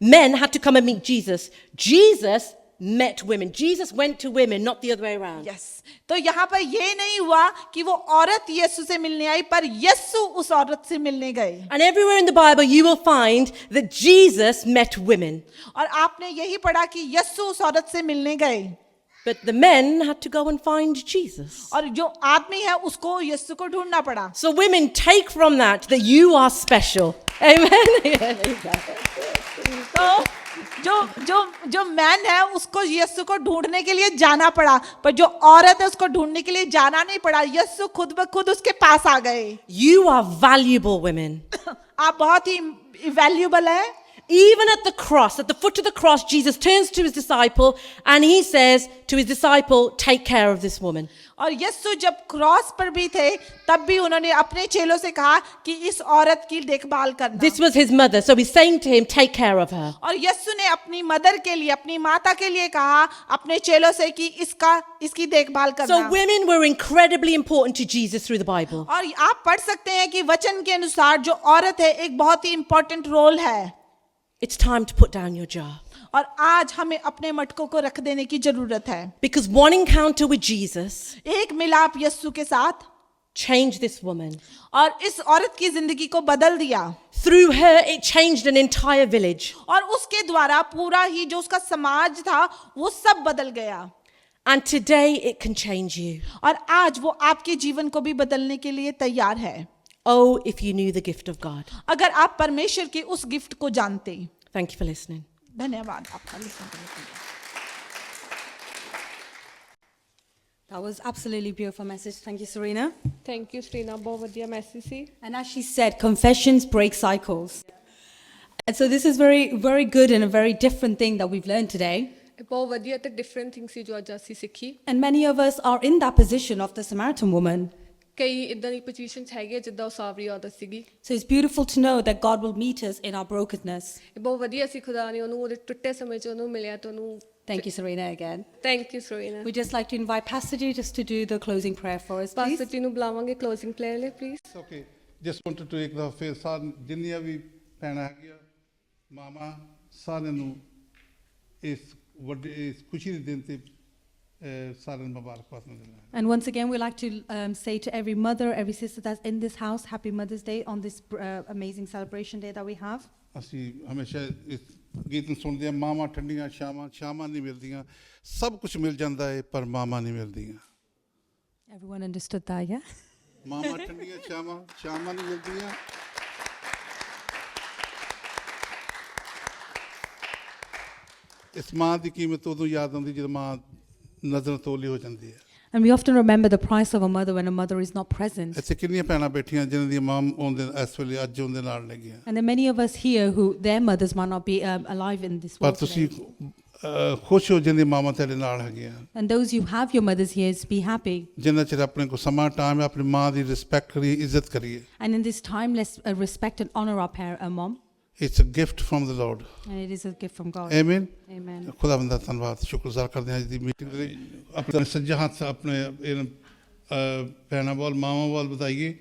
Men had to come and meet Jesus. Jesus met women. Jesus went to women, not the other way around. Yes, तो यहाँ पर ये नहीं हुआ कि वो औरत यीशु से मिलने आई, पर यीशु उस औरत से मिलने गए। And everywhere in the Bible you will find that Jesus met women. और आपने यही पढ़ा कि यीशु उस औरत से मिलने गए, But the men had to go and find Jesus. और जो आदमी है उसको यीशु को ढूंढना पड़ा। So women, take from that you are special. Amen. तो जो मैन है उसको यीशु को ढूंढने के लिए जाना पड़ा, पर जो औरत है उसको ढूंढने के लिए जाना नहीं पड़ा, यीशु खुद ब खुद उसके पास आ गए। You are valuable women. आप बहुत ही वैल्यूएबल है। Even at the cross, at the foot of the cross, Jesus turns to his disciple and he says to his disciple, take care of this woman. और यीशु जब cross पर भी थे तब भी उन्होंने अपने चेलों से कहा कि इस औरत की देखभाल करना. This was his mother, so he's saying to him, take care of her. और यीशु ने अपनी मदर के लिए, अपनी माता के लिए कहा अपने चेलों से कि इसकी देखभाल करना. So women were incredibly important to Jesus through the Bible. और आप पढ़ सकते हैं कि वचन के अनुसार जो औरत है एक बहुत ही इंपॉर्टेंट रोल है. It's time to put down your jar. और आज हमें अपने मटकों को रख देने की जरूरत है. Because one encounter with Jesus एक मिलाप यीशु के साथ changed this woman. और इस औरत की जिंदगी को बदल दिया. Through her, it changed an entire village. और उसके द्वारा पूरा ही जो उसका समाज था वो सब बदल गया. And today it can change you. और आज वो आपके जीवन को भी बदलने के लिए तैयार है. Oh, if you knew the gift of God. अगर आप परमेश्वर के उस गिफ्ट को जानते. Thank you for listening. धन्यवाद आपका लिसन करने के लिए. That was absolutely beautiful message. Thank you, Serena. Thank you Stina, ਬਹੁਤ ਵਧੀਆ ਮੈਸੇਜ ਸੀ. And as she said, confessions break cycles. And so this is very, very good and a very different thing that we've learned today. ਇਹ ਬਹੁਤ ਵਧੀਆ ਤੇ different thing ਸੀ ਜੋ ਅੱਜ ਅਸੀਂ ਸਿੱਖੀ. And many of us are in that position of the Samaritan woman. ਕਈ ਇਦਾਂ ਦੀ ਪੋਜੀਸ਼ਨਸ ਹੈਗੇ ਜਿੱਦਾਂ ਉਹ ਸਾਵਰੀ ਔਰਤ ਸੀਗੀ. So it's beautiful to know that God will meet us in our brokenness. ਇਹ ਬਹੁਤ ਵਧੀਆ ਸੀ ਖੁਦਾ ਨੇ ਉਹਨੂੰ ਉਹਦੇ ਟੁੱਟੇ ਸਮੇਂ 'ਚ ਉਹਨੂੰ ਮਿਲਿਆ ਤੇ ਉਹਨੂੰ. Thank you, Serena, again. Thank you Serena. We'd just like to invite Pastor G just to do the closing prayer for us, please. Pastor ji ਨੂੰ ਬੁਲਾਵਾਂਗੇ ਕਲੋਜ਼ਿੰਗ ਪ੍ਰੇਅਰ ਲਈ please. Okay just wanted to ਇੱਕ ਦਫਾ ਸਾਰ ਜਿੰਨੀਆਂ ਵੀ ਭੈਣਾਂ ਹੈਗੀਆਂ ਮਾਮਾ ਸਾਰਿਆਂ ਨੂੰ ਇਸ ਵੱਡੇ ਇਸ ਖੁਸ਼ੀ ਦੇ ਦਿਨ ਤੇ ਸਾਰਿਆਂ ਨੂੰ ਮੁਬਾਰਕਬਾਦ ਦਿੰਦਾ. And once again, we'd like to say to every mother, every sister that's in this house, Happy Mother's Day on this amazing celebration day that we have. ਅਸੀਂ ਹਮੇਸ਼ਾ ਇਸ ਗੀਤ ਨੂੰ ਸੁਣਦੇ ਹਾਂ, ਮਾਵਾਂ ਠੰਡੀਆਂ ਛਾਵਾਂ ਨਹੀਂ ਮਿਲਦੀਆਂ, ਸਭ ਕੁਝ ਮਿਲ ਜਾਂਦਾ ਹੈ ਪਰ ਮਾਵਾਂ ਨਹੀਂ ਮਿਲਦੀਆਂ. Everyone understood that, yeah? ਮਾਵਾਂ ਠੰਡੀਆਂ ਛਾਵਾਂ ਨਹੀਂ ਮਿਲਦੀਆਂ. ਇਸ ਮਾਂ ਦੀ ਕੀਮਤ ਉਦੋਂ ਯਾਦ ਆਉਂਦੀ ਜਦੋਂ ਮਾਂ ਨਜ਼ਰ ਤੋਲੀ ਹੋ ਜਾਂਦੀ ਹੈ. And we often remember the price of a mother when a mother is not present. ਇੱਥੇ ਕਿੰਨੀਆਂ ਭੈਣਾਂ ਬੈਠੀਆਂ ਜਿਨ੍ਹਾਂ ਦੀਆਂ ਮਾਂ ਉਹਦੇ ਇਸ ਵੇਲੇ ਅੱਜ ਉਹਦੇ ਨਾਲ ਨੇ ਗਈਆਂ. And there are many of us here who their mothers might not be alive in this ਪਰ world ਤੁਸੀਂ today. ਖੁਸ਼ ਹੋ ਜਿੰਦੀ ਮਾਵਾਂ ਤੇਰੇ ਨਾਲ ਹੈਗੀਆਂ. And those you have your mothers here, be happy. ਜਿੰਨਾ ਚਿਰ ਆਪਣੇ ਕੋਲ ਸਮਾਂ ਟਾਈਮ ਹੈ ਆਪਣੀ ਮਾਂ ਦੀ ਰਿਸਪੈਕਟ ਕਰੀਏ, ਇੱਜ਼ਤ ਕਰੀਏ. And in this time, let's respect and honor our mom. It's a gift from the Lord. And it is a gift from God. Amen. Amen. ਖੁਦਾਵੰਦ ਦਾ ਧੰਨਵਾਦ ਸ਼ੁਕਰਗੁਜ਼ਾਰ ਕਰਦੇ ਹਾਂ ਅੱਜ ਦੀ ਮੀਟਿੰਗ ਦੇ ਲਈ. ਆਪਣੇ ਸੱਜਾ ਹੱਥ ਆਪਣੇ ਭੈਣਾਂ ਵੱਲ ਮਾਵਾਂ ਵੱਲ ਵਧਾਈਏ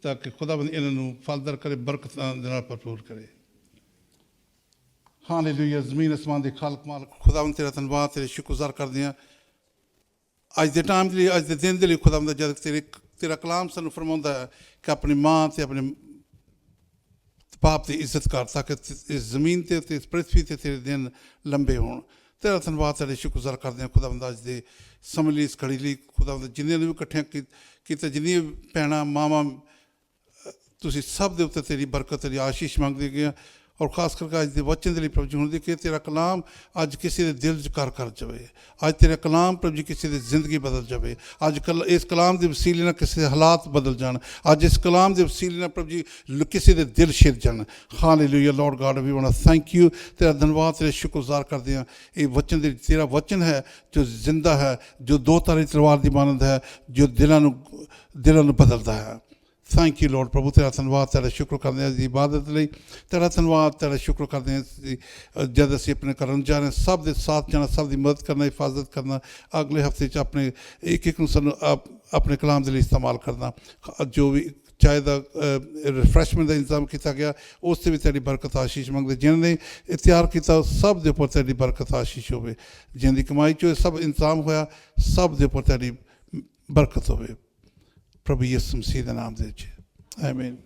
ਤਾਂ ਕਿ ਖੁਦਾਵੰਦ ਇਹਨਾਂ ਨੂੰ ਫਲਦਾਰ ਕਰੇ, ਬਰਕਤਾਂ ਦੇ ਨਾਲ ਭਰਪੂਰ ਕਰੇ. ਹਾਲੇਲੂਇਆ. ਜ਼ਮੀਨ ਅਸਮਾਨ ਦੇ ਖਾਲਕ ਮਾਲਕ ਖੁਦਾਵੰਦ ਤੇਰਾ ਧੰਨਵਾਦ, ਤੇਰੇ ਸ਼ੁਕਰਗੁਜ਼ਾਰ ਕਰਦੇ ਹਾਂ ਅੱਜ ਦੇ ਟਾਈਮ ਦੇ ਲਈ, ਅੱਜ ਦੇ ਦਿਨ ਦੇ ਲਈ. ਖੁਦਾਵੰਦ ਜਦ ਤੇਰਾ ਕਲਾਮ ਸਾਨੂੰ ਫਰਮਾਉਂਦਾ ਹੈ ਕਿ ਆਪਣੀ ਮਾਂ ਤੇ ਆਪਣੇ ਬਾਪ ਦੀ ਇੱਜ਼ਤ ਕਰ ਤਾਂ ਕਿ ਇਸ ਜ਼ਮੀਨ 'ਤੇ ਅਤੇ ਇਸ ਪ੍ਰਿਥਵੀ 'ਤੇ ਤੇਰੇ ਦਿਨ ਲੰਬੇ ਹੋਣ. ਤੇਰਾ ਧੰਨਵਾਦ, ਤੇਰੇ ਸ਼ੁਕਰਗੁਜ਼ਾਰ ਕਰਦੇ ਹਾਂ ਖੁਦਾਵੰਦ ਅੱਜ ਦੇ ਸਮੇਂ ਲਈ, ਇਸ ਘੜੀ ਲਈ. ਖੁਦਾਵੰਦ ਜਿੰਨੀਆਂ ਨੂੰ ਵੀ ਇਕੱਠਿਆਂ ਕੀਤਾ, ਜਿੰਨੀਆਂ ਭੈਣਾਂ ਮਾਵਾਂ ਤੁਸੀਂ ਸਭ ਦੇ ਉੱਤੇ ਤੇਰੀ ਬਰਕਤ, ਤੇਰੀ ਆਸ਼ੀਸ਼ ਮੰਗਦੇ ਗਏ ਔਰ ਖਾਸ ਕਰਕੇ ਅੱਜ ਦੇ ਵਚਨ ਦੇ ਲਈ ਪ੍ਰਭੂ ਜੀ ਹੁੰਦੀ ਕਿ ਤੇਰਾ ਕਲਾਮ ਅੱਜ ਕਿਸੇ ਦੇ ਦਿਲ 'ਚ ਘਰ ਕਰ ਜਾਵੇ. ਅੱਜ ਤੇਰਾ ਕਲਾਮ ਪ੍ਰਭੂ ਜੀ ਕਿਸੇ ਦੀ ਜ਼ਿੰਦਗੀ ਬਦਲ ਜਾਵੇ. ਅੱਜ ਇਸ ਕਲਾਮ ਦੇ ਵਸੀਲੇ ਨਾਲ ਕਿਸੇ ਦੇ ਹਾਲਾਤ ਬਦਲ ਜਾਣ. ਅੱਜ ਇਸ ਕਲਾਮ ਦੇ ਵਸੀਲੇ ਨਾਲ ਪ੍ਰਭੂ ਜੀ ਕਿਸੇ ਦੇ ਦਿਲ ਛਿੜ ਜਾਣ. Hallelujah. Lord God, we want to thank you. ਤੇਰਾ ਧੰਨਵਾਦ, ਤੇਰੇ ਸ਼ੁਕਰਗੁਜ਼ਾਰ ਕਰਦੇ ਹਾਂ. ਇਹ ਵਚਨ ਦੇ ਤੇਰਾ ਵਚਨ ਹੈ ਜੋ ਜ਼ਿੰਦਾ ਹੈ, ਜੋ ਦੋ ਧਾਰੀ ਤਲਵਾਰ ਦੀ ਮਾਨੰਦ ਹੈ, ਜੋ ਦਿਲਾਂ ਨੂੰ ਬਦਲਦਾ ਹੈ. Thank you Lord. ਪ੍ਰਭੂ ਤੇਰਾ ਧੰਨਵਾਦ, ਤੇਰਾ ਸ਼ੁਕਰ ਕਰਦੇ ਹਾਂ ਦੀ ਇਬਾਦਤ ਲਈ. ਤੇਰਾ ਧੰਨਵਾਦ, ਤੇਰਾ ਸ਼ੁਕਰ ਕਰਦੇ ਹਾਂ ਜਦ ਅਸੀਂ ਆਪਣੇ ਘਰਾਂ ਨੂੰ ਜਾ ਰਹੇ ਸਭ ਦੇ ਸਾਥ ਜਾਣਾ, ਸਭ ਦੀ ਮਦਦ ਕਰਨਾ, ਹਿਫਾਜ਼ਤ ਕਰਨਾ. ਅਗਲੇ ਹਫ਼ਤੇ 'ਚ ਆਪਣੇ ਇੱਕ ਨੂੰ ਸਾਨੂੰ ਆਪਣੇ ਕਲਾਮ ਦੇ ਲਈ ਇਸਤੇਮਾਲ ਕਰਨਾ. ਜੋ ਵੀ ਚਾਹੇ ਦਾ ਰਿਫਰੈਸ਼ਮੈਂਟ ਦਾ ਇੰਤਜ਼ਾਮ ਕੀਤਾ ਗਿਆ ਉਸ 'ਤੇ ਵੀ ਤੇਰੀ ਬਰਕਤ ਆਸ਼ੀਸ਼ ਮੰਗਦੇ. ਜਿਹਨਾਂ ਨੇ ਇਹ ਤਿਆਰ ਕੀਤਾ ਸਭ ਦੇ ਉੱਪਰ ਤੇਰੀ ਬਰਕਤ ਆਸ਼ੀਸ਼ ਹੋਵੇ. ਜਿਹਨਾਂ ਦੀ ਕਮਾਈ 'ਚੋਂ ਇਹ ਸਭ ਇੰਤਜ਼ਾਮ ਹੋਇਆ ਸਭ ਦੇ ਉੱਪਰ ਤੇਰੀ ਬਰਕਤ ਹੋਵੇ. ਪ੍ਰਭੂ ਯਿਸੂ ਮਸੀਹ ਦੇ ਨਾਮ ਦੇ ਵਿੱਚ ਆਮੀਨ.